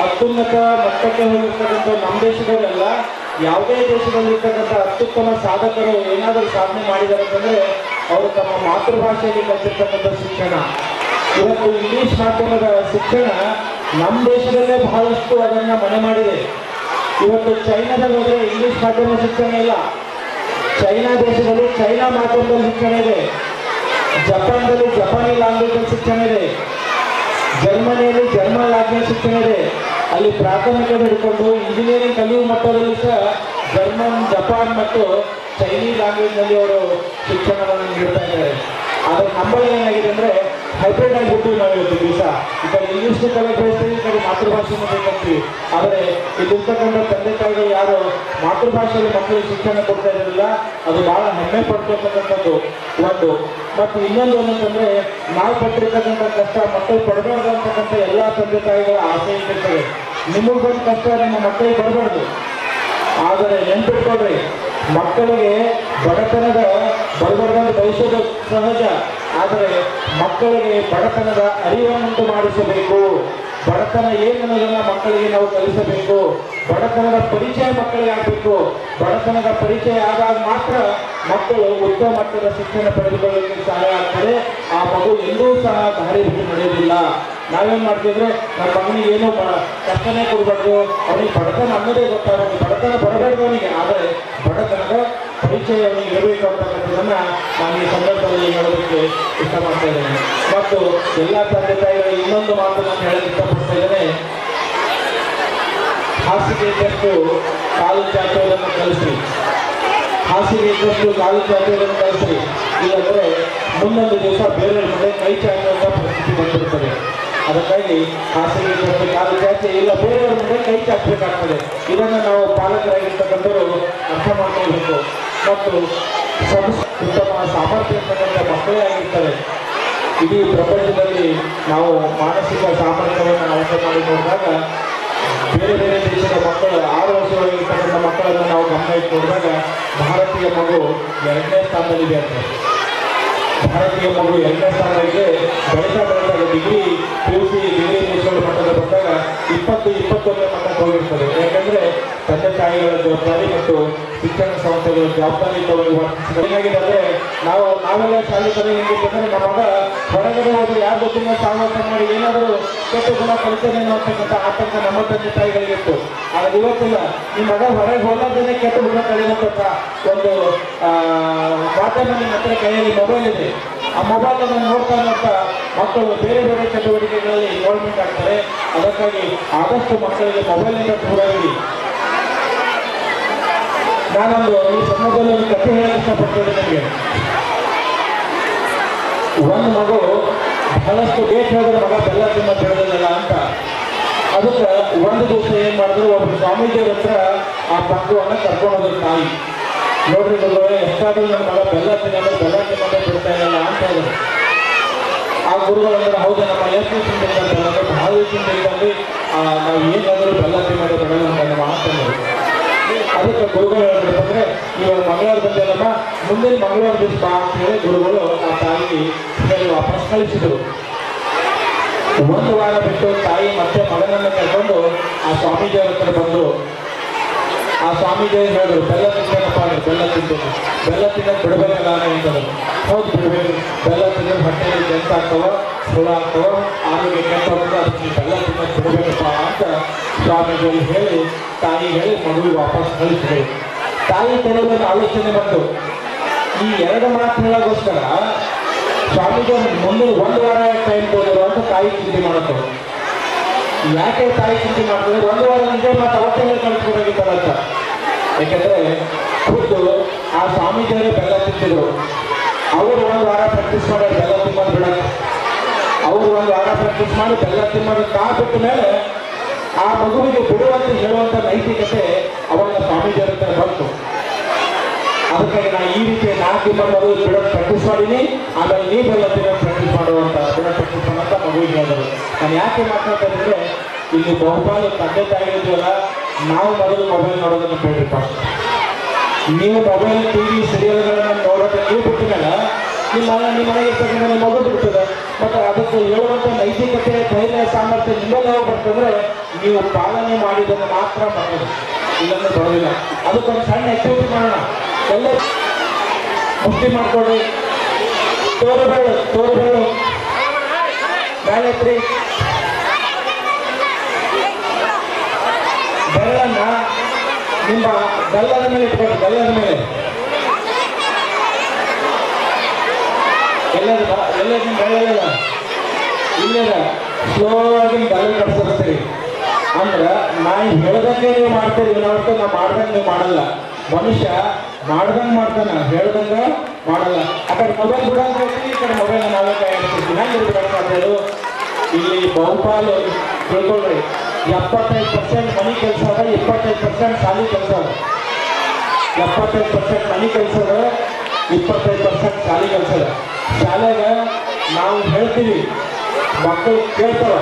ಅತ್ಯುನ್ನತ ಮಟ್ಟಕ್ಕೆ ಹೋಗಿರ್ತಕ್ಕಂಥ ನಮ್ಮ ದೇಶದವರೆಲ್ಲ ಯಾವುದೇ ದೇಶದಲ್ಲಿರ್ತಕ್ಕಂಥ ಅತ್ಯುತ್ತಮ ಸಾಧಕರು ಏನಾದರೂ ಸಾಧನೆ ಮಾಡಿದ್ದಾರೆ ಅಂತಂದರೆ ಅವರು ತಮ್ಮ ಮಾತೃಭಾಷೆಯಲ್ಲಿ ಕಲಿತಿರ್ತಕ್ಕಂಥ ಶಿಕ್ಷಣ. ಇವತ್ತು ಇಂಗ್ಲಿಷ್ ಮಾಧ್ಯಮದ ಶಿಕ್ಷಣ ನಮ್ಮ ದೇಶದಲ್ಲೇ ಬಹಳಷ್ಟು ಅದನ್ನು ಮನೆ ಮಾಡಿದೆ. ಇವತ್ತು ಚೈನಾದಲ್ಲಿ ಹೋದರೆ ಇಂಗ್ಲಿಷ್ ಮಾಧ್ಯಮ ಶಿಕ್ಷಣ ಇಲ್ಲ, ಚೈನಾ ದೇಶದಲ್ಲಿ ಚೈನಾ ಮಾಧ್ಯಮದಲ್ಲಿ ಶಿಕ್ಷಣ ಇದೆ, ಜಪಾನ್ದಲ್ಲಿ ಜಪಾನಿ ಲ್ಯಾಂಗ್ವೇಜ್ ಶಿಕ್ಷಣ ಇದೆ, ಜರ್ಮನಿಯಲ್ಲಿ ಜರ್ಮನ್ ಲ್ಯಾಂಗ್ವೇಜ್ ಶಿಕ್ಷಣ ಇದೆ. ಅಲ್ಲಿ ಪ್ರಾಥಮಿಕ ಹಿಡ್ಕೊಂಡು ಇಂಜಿನಿಯರಿಂಗ್ ಕಲಿಯುವ ಮಟ್ಟದಲ್ಲಿ ಸಹ ಜರ್ಮನ್, ಜಪಾನ್ ಮತ್ತು ಚೈನೀಸ್ ಲ್ಯಾಂಗ್ವೇಜ್ನಲ್ಲಿ ಅವರು ಶಿಕ್ಷಣವನ್ನು ನೀಡ್ತಾ ಇದ್ದಾರೆ. ಆದರೆ ನಮ್ಮಲ್ಲಿ ಏನಾಗಿದೆ ಅಂದರೆ ಹೈಬ್ರಿಡ್ ಆಗಿಬಿಟ್ಟು ನಾವು ಇವತ್ತು ದಿವಸ ಈ ಕಡೆ ಇಂಗ್ಲೀಷ್ನ ಕಲೆ ಬಯಸ್ತೀವಿ, ಈ ಕಡೆ ಮಾತೃಭಾಷೆಯನ್ನು ಬೇಕಂತೀವಿ. ಆದರೆ ಇಲ್ಲಿರ್ತಕ್ಕಂಥ ತಂದೆ ತಾಯಿಗಳು ಯಾರು ಮಾತೃಭಾಷೆಯಲ್ಲಿ ಮಕ್ಕಳಿಗೆ ಶಿಕ್ಷಣ ಕೊಡ್ತಾ ಇರೋದಿಲ್ಲ, ಅದು ಭಾಳ ಹೆಮ್ಮೆ ಪಡ್ಕೊಳ್ತಕ್ಕಂಥದ್ದು ಒಂದು. ಮತ್ತು ಇನ್ನೊಂದು ಏನಂತಂದರೆ ನಾವು ಪಟ್ಟಿರ್ತಕ್ಕಂಥ ಕಷ್ಟ ಮಕ್ಕಳು ಪಡಬಾರ್ದು ಅಂತಕ್ಕಂಥ ಎಲ್ಲ ತಂದೆ ತಾಯಿಗಳ ಆಸೆ ಇಟ್ಟಿರ್ತದೆ. ನಿಮಗೆ ಬಂದ ಕಷ್ಟ ನಿಮ್ಮ ಮಕ್ಕಳಿಗೆ ಬರಬಾರ್ದು. ಆದರೆ ನೆನ್ಪಿಟ್ಕೊಳ್ರಿ, ಮಕ್ಕಳಿಗೆ ಬಡತನದ ಬರಬಾರ್ದಂತ ಬಯಸೋದು ಸಹಜ, ಆದರೆ ಮಕ್ಕಳಿಗೆ ಬಡತನದ ಅರಿವನ್ನುಂಟು ಮಾಡಿಸಬೇಕು, ಬಡತನ ಏನನ್ನೋದನ್ನ ಮಕ್ಕಳಿಗೆ ನಾವು ಕಲಿಸಬೇಕು. ಬಡತನದ ಪರಿಚಯ ಮಕ್ಕಳಿಗೆ ಆಗಬೇಕು. ಬಡತನದ ಪರಿಚಯ ಆದಾಗ ಮಾತ್ರ ಮಕ್ಕಳು ಉತ್ತಮ ಮಟ್ಟದ ಶಿಕ್ಷಣ ಪಡೆದುಕೊಳ್ಳಲಿಕ್ಕೆ ಸಹಾಯ ಆಗ್ತದೆ. ಆ ಮಗು ಎಂದೂ ಸಹ ದಾರಿ ಬಿಟ್ಟು ನಡೆಯೋದಿಲ್ಲ. ನಾವೇನ್ ಮಾಡ್ತಿದ್ರೆ ನಮ್ಮ ಮಗನಿಗೆ ಏನೋ ಕಷ್ಟನೇ ಕೊಡಬಾರ್ದು, ಅವನಿಗೆ ಬಡತನ ಅನ್ನೋದೇ ಗೊತ್ತಾಗಬೇಕು, ಬಡತನ ಬರಬಾರ್ದು ಅವನಿಗೆ, ಆದರೆ ಬಡತನದ ಪರಿಚಯ ಅವನಿಗೆ ಇರಬೇಕು ಅಂತಕ್ಕಂಥದ್ದನ್ನ ನಾನು ಈ ಸಂದರ್ಭದಲ್ಲಿ ಹೇಳೋದಕ್ಕೆ ಇಷ್ಟಪಡ್ತಾ ಇದ್ದೇನೆ. ಮತ್ತು ಎಲ್ಲ ತಂದೆ ತಾಯಿಗಳಿಗೆ ಇನ್ನೊಂದು ಮಾತು ನಾನು ಹೇಳಕ್ಕೆ ಇಷ್ಟಪಡ್ತಾ ಇದ್ದೇನೆ. ಹಾಸಿಗೆ ಇದ್ದಷ್ಟು ಕಾಲು ಚಾಚುವುದನ್ನು ಕಲಿಸ್ರಿ. ಹಾಸಿಗೆ ಇದ್ದಷ್ಟು ಕಾಲು ಚಾಚುವುದನ್ನು ಕಲಿಸ್ರಿ. ಇಲ್ಲಾಂದ್ರೆ ಮುಂದೊಂದು ದಿವಸ ಬೇರೆ ಮುಂದೆ ಕೈ ಚಾಚುವಂತ ಪರಿಸ್ಥಿತಿ ಬಂದಿರುತ್ತದೆ. ಅದಕ್ಕಾಗಿ ಹಾಸಿಗೆ ಇದ್ದಷ್ಟು ಕಾಲು ಚಾಚಿ ಇಲ್ಲ ಬೇರೆಯವರ ಮುಂದೆ ಕೈ ಚಾಚಬೇಕಾಗ್ತದೆ. ಇದನ್ನು ನಾವು ಪಾಲಕರಾಗಿರ್ತಕ್ಕಂಥವರು ಅರ್ಥ ಮಾಡ್ಕೊಳ್ಬೇಕು. ಮತ್ತು ಉತ್ತಮ ಸಾಮರ್ಥ್ಯ ಇರ್ತಕ್ಕಂಥ ಮಕ್ಕಳೇ ಆಗಿರ್ತಾರೆ. ಇಡೀ ಪ್ರಪಂಚದಲ್ಲಿ ನಾವು ಮಾನಸಿಕ ಸಾಮರ್ಥ್ಯವನ್ನು ಅಳತೆ ಮಾಡಿ ನೋಡಿದಾಗ ಬೇರೆ ಬೇರೆ ದೇಶದ ಮಕ್ಕಳು 6 ವರ್ಷದೊಳಗಿರ್ತಕ್ಕಂಥ ಮಕ್ಕಳನ್ನು ನಾವು ಗಮನ ಇಟ್ಟು ನೋಡಿದಾಗ ಭಾರತೀಯ ಮಗು 2ನೇ ಸ್ಥಾನದಲ್ಲಿದೆ ಅಂತ. ಭಾರತೀಯ ಮಗು 2ನೇ ಸ್ಥಾನಕ್ಕೆ ಬೆಳೀತಾ ಡಿಗ್ರಿ PUC ಡಿಗ್ರಿ ಮುಗಿಸೋ ಮಟ್ಟದ ಬಂದಾಗ 20-21ನೇ ಮಟ್ಟಕ್ಕೆ ಹೋಗಿರ್ತದೆ. ಯಾಕಂದ್ರೆ ತಂದೆ ತಾಯಿಗಳ ಜವಾಬ್ದಾರಿ ಮತ್ತು ಶಿಕ್ಷಣ ಸಂಸ್ಥೆಗಳ ಜವಾಬ್ದಾರಿ ಏನಾಗಿದೆ ನಾವೆಲ್ಲ ಶಾಲೆ ಕಡೆ ಹೆಂಗಿರ್ತಂದ್ರೆ ನಮ್ಮ ಮಗ ಹೊರಗಡೆ ಹೋದ್ರೆ ಯಾರು ಗೊತ್ತಿಲ್ಲ ಸಾಮರ್ಥ್ಯ ಮಾಡಿ ಏನಾದರೂ ಕೆಟ್ಟ ಗುಣ ಕಲಿತೇನೆ ಅಂತಕ್ಕಂಥ ಆತಂಕ ನಮ್ಮ ತಂದೆ ತಾಯಿಗಳಿಗಿತ್ತು. ಆದರೆ ಇವತ್ತಿಲ್ಲ. ನಿಮ್ಮ ಮಗ ಹೊರಗೆ ಹೋಗೋದೇನೆ ಕೆಟ್ಟ ಗುಣ ಕಲಿಯುವಂಥ ಒಂದು ಮಾಧ್ಯಮ ನಿಮ್ಮ ಹತ್ರ ಕೈಯಲ್ಲಿ ಮೊಬೈಲ್ ಇದೆ. ಆ ಮೊಬೈಲ್ ಅನ್ನು ನೋಡ್ತಾ ಮಕ್ಕಳು ಬೇರೆ ಬೇರೆ ಚಟುವಟಿಕೆಗಳಲ್ಲಿ ಇನ್ವಾಲ್ವ್ಮೆಂಟ್ ಆಗ್ತಾರೆ. ಅದಕ್ಕಾಗಿ ಆದಷ್ಟು ಮಕ್ಕಳಿಗೆ ಮೊಬೈಲಿಂದ ದೂರ ಇಡಿ. ನಾನೊಂದು ಈ ಸಂದರ್ಭದಲ್ಲಿ ಒಂದು ಕಥೆ ಹೇಳಕ್ಕೆ ಇಷ್ಟಪಡ್ತೇನೆ. ನನಗೆ ಒಂದು ಮಗು ಬಹಳಷ್ಟು ಡೇಟ್ ಹೇಳಿದ್ರೆ ಮಗ ಬೆಲ್ಲ ತಿನ್ನ ಬೆಳೆದಿಲ್ಲ ಅಂತ. ಅದಕ್ಕೆ ಒಂದು ದಿವಸ ಏನ್ ಮಾಡಿದ್ರು, ಒಬ್ಬ ಸ್ವಾಮೀಜಿಯವ್ರ ಹತ್ರ ಆ ಮಗುವನ್ನು ಕರ್ಕೊಂಡು ಹೋದ್ರು ತಾಯಿ. ನೋಡ್ರಿ ಗುರುಗಳೇ, ಎಷ್ಟಾದ್ರೂ ನನ್ನ ಮಗ ಬೆಲ್ಲ ತಿನ್ನೋದು ಬಿಡ್ತಾ ಇಲ್ಲ ಅಂತ ಹೇಳಿದ್ರು. ಆ ಗುರುಗಳಂದ್ರೆ ಹೌದು ನಮ್ಮ ಎಷ್ಟು ಚಿಂತೆ ಬಹಳ ಚಿಂತೆ ಇದ್ದಲ್ಲಿ ನಾವು ಏನಾದರೂ ಬೆಲ್ಲ ತಿನ್ನೋದು ಬಿಡೋದು ನಮ್ಮ ಅಂತಂದ್ರು. ಅದಕ್ಕೆ ಗುರುಗಳು ಹೇಳ್ಬೇಕಂದ್ರೆ ಇವಾಗ ಮಂಗಳವಾರ ಬಂದಿಲ್ಲಮ್ಮ, ಮುಂದಿನ ಮಂಗಳವಾರ ದಿವಸ ಬಾ ಅಂತ ಹೇಳಿ ಗುರುಗಳು ಆ ತಾಯಿಗೆ ಹೇಳಿ ವಾಪಸ್ ಕಳಿಸಿದರು. 1 ವಾರ ಬಿಟ್ಟು ತಾಯಿ ಮತ್ತೆ ಮಗನನ್ನು ಕರ್ಕೊಂಡು ಆ ಸ್ವಾಮೀಜಿಯವರ ಹತ್ರ ಬಂದರು. ಆ ಸ್ವಾಮೀಜಿಯವರು ಹೇಳಿದ್ರು, ಬೆಲ್ಲ ತಿನ್ನಪ್ಪ ಅಂದ್ರೆ ಬೆಲ್ಲ ತಿಂತೀನಿ, ಬೆಲ್ಲ ತಿನ್ನೋದು ಬಿಡಬೇಕಲ್ಲ ಅಂತಂದ್ರು. ಹೌದು ಬಿಡಬೇಕು, ಬೆಲ್ಲ ತಿನ್ನೋದು ಹೊಟ್ಟೆಯಲ್ಲಿ ಕೆಂಚ ಆಗ್ತವ, ಸುಳ ಆಗ್ತವ, ಆರೋಗ್ಯ ಕೆಟ್ಟೋಗ್ತದೆ, ಅದಕ್ಕೆ ಬೆಲ್ಲ ತಿನ್ನೋದು ಬಿಡಬೇಕಪ್ಪ ಅಂತ ಸ್ವಾಮೀಜಿಯವರು ಹೇಳಿ ತಾಯಿ ಹೇಳಿ ಮಗುವಿಗೆ ವಾಪಸ್ ಕಳಿಸಿದ್ರು. ತಾಯಿ ತಲೆಯಲ್ಲಿ ಆಲೋಚನೆ ಬಂತು, ಈ 2 ಮಾತು ಹೇಳೋಕ್ಕೋಸ್ಕರ ಸ್ವಾಮೀಜಿಯವರು ಮುಂದೆ 1 ವಾರ ಟೈಮ್ ಕೊಡೋರು ಅಂತ ತಾಯಿ ಚಿಂತೆ ಮಾಡುತ್ತೆ. ಯಾಕೆ ತಾಯಿ ಚಿಂತೆ ಮಾಡ್ತಾರೆ? 1 ವಾರ ನಿಜ ಮಾತು ಅವತ್ತೇ ಹೇಳಿ ಕಳಿಸ್ಕೊಡೋಗಿದ್ದಾರೆ ಅಂತ. ಯಾಕಂದ್ರೆ ಖುದ್ದು ಆ ಸ್ವಾಮೀಜಿಯವರೇ ಬೆಲ್ಲ ತಿಂತಿದ್ರು. ಅವರು 1 ವಾರ ಪ್ರಾಕ್ಟೀಸ್ ಮಾಡಿ ಬೆಲ್ಲ ತಿನ್ನೋದು ಬಿಡೋದು. ಅವರು 1 ವಾರ ಪ್ರಾಕ್ಟೀಸ್ ಮಾಡಿ ಬೆಲ್ಲ ತಿನ್ನೋದು ಬಿಟ್ಟ ಮೇಲೆ ಆ ಮಗುವಿಗೆ ಬಿಡುವಂತೆ ಹೇಳುವಂಥ ನೈತಿಕತೆ ಅವಾಗ ಸ್ವಾಮೀಜಿಯವರ ಹತ್ರ ಬಂತು. ಅದಕ್ಕಾಗಿ ನಾನು ಈ ರೀತಿ 4 ತಿಂಗಳ ಮಗು ಬಿಡೋದು ಪ್ರಾಕ್ಟೀಸ್ ಮಾಡೀನಿ, ಆಮೇಲೆ ನೀ ಬೆಲ್ಲ ತಿನ್ನೋದು ಪ್ರಾಕ್ಟೀಸ್ ಮಾಡುವಂತ ಬಿಡೋ ಪ್ರಾಕ್ಟೀಸ್ ಮಾಡೋಂಥ ಮಗುವಿಗೆ ಹೇಳಿದ್ರು. ನಾನು ಯಾಕೆ ಮಾತಾಡ್ತಾ ಇದ್ರೆ, ಇಲ್ಲಿ ಬಹುಪಾಲು ತಂದೆ ತಾಯಿಗಳಿದ್ವಲ್ಲ, ನಾವು ಮೊದಲು ಮೊಬೈಲ್ ನೋಡೋದನ್ನು ಬೇಡ್ರಿಪ್ಪ. ನೀವು ಮೊಬೈಲ್ TV ಸೀರಿಯಲ್ಗಳನ್ನು ನೋಡೋದಕ್ಕೆ ನೀವು ಬಿಟ್ಟ ಮೇಲೆ ನಿಮ್ಮ ಮನೆಗೆ ಇರ್ತಕ್ಕಂಥ ಮಗು ಬಿಡ್ತದೆ. ಮತ್ತು ಅದಕ್ಕೆ ಹೇಳುವಂಥ ನೈತಿಕತೆ, ಧೈರ್ಯ, ಸಾಮರ್ಥ್ಯ ನಿಮ್ಮಲ್ಲಿ ಹೋಗಿ ಬರ್ತಂದ್ರೆ ನೀವು ಪಾಲನೆ ಮಾಡಿದ್ದನ್ನು ಮಾತ್ರ ಮಾಡೋದು, ಇಲ್ಲಂದ್ರೆ ಬರೋದಿಲ್ಲ. ಅದಕ್ಕೊಂದು ಸಣ್ಣ ಆಕ್ಟಿವಿಟಿ ಮಾಡೋಣ. ಎಲ್ಲ ಮುಷ್ಟಿ ಮಾಡ್ಕೊಡ್ರಿ, ತೋರುಬೇಳು ಗಾಯತ್ರಿ ಬೆರಳನ್ನ ನಿಮ್ಮ ಗಲ್ಲದ ಮೇಲೆ ಇಟ್ಕೊಳ್ರಿ, ಗಲ್ಲದ ಮೇಲೆ ಎಲ್ಲ ನಿಮ್ಮ ಬೆರಳಿಲ್ಲ ಇಲ್ಲಿಲ್ಲ, ಸ್ಲೋ ಆಗಿ ಗಲ್ಲ ಕಟ್ಸಿರ್ತೀರಿ. ಅಂದ್ರೆ ನಾನು ಹೇಳ್ದಂಗೆ ನೀವು ಮಾಡ್ತೀರಿ, ಇನ್ನೊಟ್ಟು ನಾ ಮಾಡ್ದಂಗೆ ನೀವು ಮಾಡಲ್ಲ. ಮನುಷ್ಯ ಮಾಡ್ದಂಗೆ ಮಾಡ್ತಾನ, ಹೇಳ್ದಂಗೆ ಮಾಡಲ್ಲ. ಆ ಕಡೆ ಮೊಬೈಲ್ ಬಿಡೋದು ಹೋಗ್ತೀನಿ, ಈ ಕಡೆ ಮೊಬೈಲ್ ನಾವೇ ಕೈ ಹಿಡ್ತಿರ್ತೀನಿ. ಹಂಗೆ ಬಿಡೋದು. ಇಲ್ಲಿ ಬಹುಪಾಲು ತಿಳ್ಕೊಳ್ರಿ, 75% ಮನೆ ಕೆಲಸ ಅದ, 25% ಶಾಲೆ ಕೆಲಸ ಅದ. 75% ಮನೆ ಕೆಲಸ ಅದ, 25% ಶಾಲೆ ಕೆಲಸ ಅದ. ಶಾಲೆಗೆ ನಾವು ಹೇಳ್ತೀವಿ, ಮಕ್ಕಳು ಕೇಳ್ತಾರ,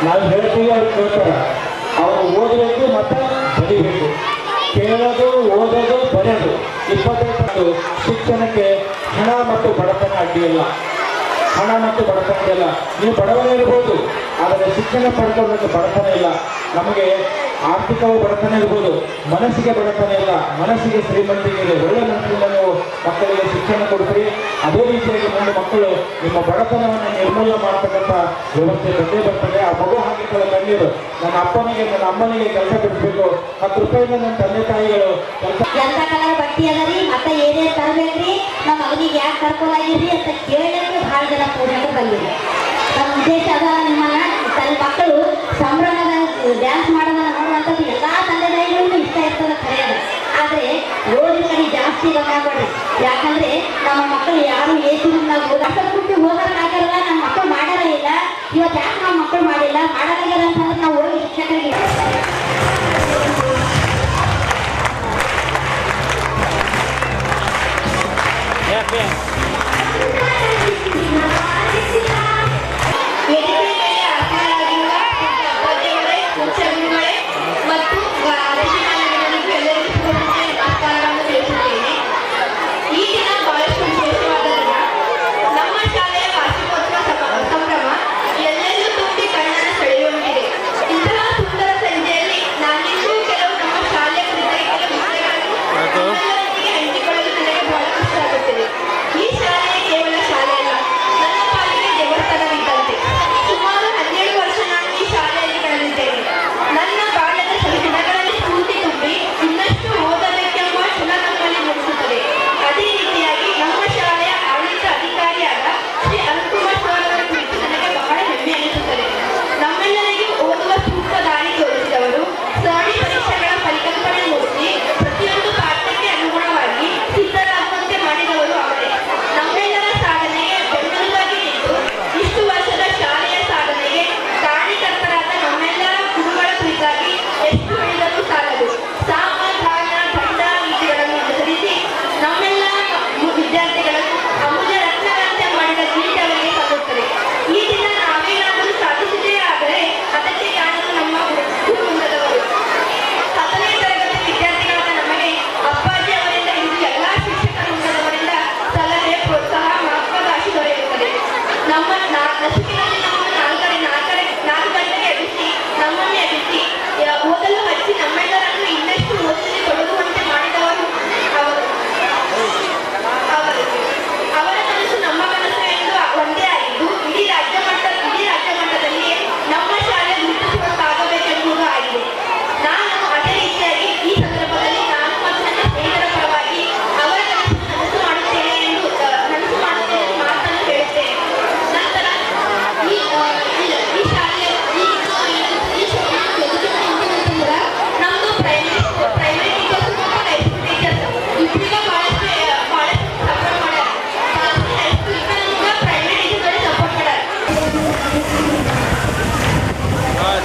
ನಾವು ಹೇಳ್ತೀವಿ, ಅವ್ರು ಕೇಳ್ತಾರ. ಅವ್ರು ಓದಬೇಕು ಮತ್ತು ಬರೀಬೇಕು. ಕೇಳೋದು, ಓದೋದು, ಬರೆಯೋದು 25% ಶಿಕ್ಷಣಕ್ಕೆ ಹಣ ಮತ್ತು ಬಡತನ ಅಡ್ಡಿಯಿಲ್ಲ. ಹಣ ಮತ್ತು ಬಡತನ ಅಡ್ಡಿಯಿಲ್ಲ. ನೀವು ಬಡವರೇ ಇರ್ಬೋದು, ಆದರೆ ಶಿಕ್ಷಣ ಪಡ್ಕೊಳ್ಳೋದಕ್ಕೆ ಬಡತನ ಇಲ್ಲ. ನಮಗೆ ಆರ್ಥಿಕವೂ ಬಡತನ ಇರ್ಬೋದು, ಮನಸ್ಸಿಗೆ ಬಡತನ ಇಲ್ಲ, ಮನಸ್ಸಿಗೆ ಶ್ರೀಮಂತಿಕೆ ಇದೆ. ಒಳ್ಳೆ ಮನಸ್ಸಿನಿಂದ ನೀವು ಮಕ್ಕಳಿಗೆ ಶಿಕ್ಷಣ ಕೊಡ್ತೀರಿ. ಅದೇ ರೀತಿಯಾಗಿ ಮುಂದೆ ಮಕ್ಕಳು ನಿಮ್ಮ ಬಡತನವನ್ನು ನಿರ್ಮೂಲನೆ ಮಾಡ್ತಕ್ಕಂಥ ವ್ಯವಸ್ಥೆ ಬಂದೇ ಬರ್ತದೆ. ಆ ಮಗು ಹಾಕಿಕೊಳ್ಳೋ ಕಣ್ಣೀರು, ನನ್ನ ಅಪ್ಪನಿಗೆ ನನ್ನ ಅಮ್ಮನಿಗೆ ಕೆಲಸ ಬಿಡಿಸ್ಬೇಕು, 10 ರೂಪಾಯಿಂದ ನನ್ನ ತಂದೆ ತಾಯಿಗಳು ಕೆಲಸ ಎಂತ ಕಲರ್ ಬಟ್ಟಿ ಅದರಿ ಮತ್ತೆ ಏನೇನು ತರಬೇಕ್ರಿ, ನಮ್ಮ ಮಗನಿಗೆ ಯಾಕೆ ಕರ್ಕೊಲಾಗಿರ್ರಿ ಅಂತ ಕೇಳಕ್ಕೆ ಭಾಳ ಜನ ಪೂಜೆಗೆ ಬಂದಿದೆ. ನಮ್ಮ ಉದ್ದೇಶ ಅದ, ನಿಮ್ಮನ್ನ ತನ್ನ ಮಕ್ಕಳು ಸಂಭ್ರಮದ ಡ್ಯಾನ್ಸ್ ಮಾಡೋದನ್ನ ನೋಡುವಂಥದ್ದು ಎಲ್ಲ ತಂದೆ ತಾಯಿಗಳಿಗೂ ಇಷ್ಟ ಇರ್ತದೆ ಖರೆಯದು. ಆದರೆ ಓದಿ ಕಡೆ ಜಾಸ್ತಿ ಗಮನ ಕೊಡ್ರಿ. ಯಾಕಂದ್ರೆ ನಮ್ಮ ಮಕ್ಕಳು ಯಾರು ನಾವು ಹೋಗಿ ಹೋಗೋಕ್ಕಾಗಲ್ಲ, ನಮ್ಮ ಮಕ್ಕಳು ಮಾಡ್ಯಾರ ಇಲ್ಲ, ಇವತ್ತು ಯಾಕೆ ನಮ್ಮ ಮಕ್ಕಳು ಮಾಡಿಲ್ಲ ಮಾಡಲಾಗ್ಯಾರ ಅಂತಂದ್ರೆ ನಾವು ಹೋಗಿ ಶಿಕ್ಷಕರಿಗೆ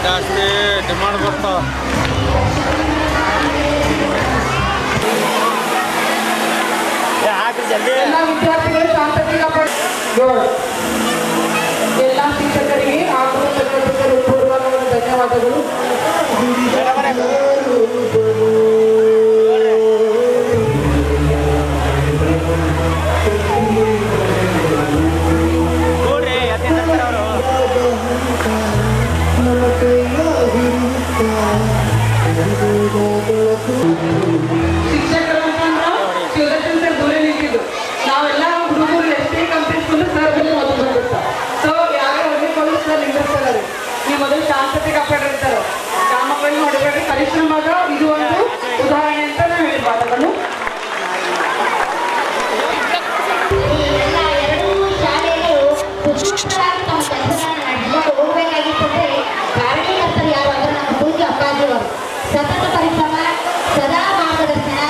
ಜಾಸ್ತಿ ಡಿಮಾಂಡ್ ಬರ್ತಾವ. ಹಾಕ್ರಿ ಜಲ್ದಿ. ಎಲ್ಲ ವಿದ್ಯಾರ್ಥಿಗಳು ಶಾಂತತೆ ಎಲ್ಲ ಶಿಕ್ಷಕರಿಗೆ ಹಾಗೂ ಶಿಕ್ಷಕರು ಪೂರ್ವಕವಾದ ಧನ್ಯವಾದಗಳು. ನೋಡ್ರಿ ಅದೇನಂತಾರೆ ಅವರು ಶಿಕ್ಷಕರು ಅಂತಂದ್ರೆ ಶಿವದರ್ಶನ್ ಸರ್ ದೂರ ನಿಂತಿದ್ದು ನಾವೆಲ್ಲ ಹುಡುಗರು ಎಷ್ಟೇ ಕಂಪ್ಲೇಂಟ್ಸ್ಕೊಂಡು ಸರ್ ಬಂದು ಮೊದಲು ಬಂದಿರ್ತಾರೆ. ಸೊ ಯಾರೇ ಹೊಡೆದುಕೊಂಡು ಸರ್ ನಿಂದಿರ್ತಾರೆ. ನೀವು ಮೊದಲು ಶಾಂತತೆ ಕಾಪಾಡಿರ್ತಾರೆ. ಗ್ರಾಮಗಳಲ್ಲಿ ಹೊಡಿಬೇಡಿ, ಪರಿಶ್ರಮದ ಇದು ಒಂದು ಉದಾಹರಣೆ ಅಂತ ನಾವು ಹೇಳಿ ಮಾತುಗಳು. ಎಲ್ಲ ಎರಡೂ ಶಾಲೆಗಳು ಉತ್ಕೃಷ್ಟವಾಗಿ ತಮ್ಮ ಕೆಲಸಗಳನ್ನು ನಡೆಸಿಕೊಂಡು ಹೋಗಬೇಕಾಗಿತ್ತಂದ್ರೆ ಕಾರಣೀಕರ್ತರು ಯಾರು ಅಂದ್ರೆ ನಮ್ಮ ಪೂಜ್ಯ ಅಪ್ಪಾಜಿಯವರು. ಸತತ ಪರಿಶ್ರಮ, ಸದಾ ಮಾರ್ಗದರ್ಶನ,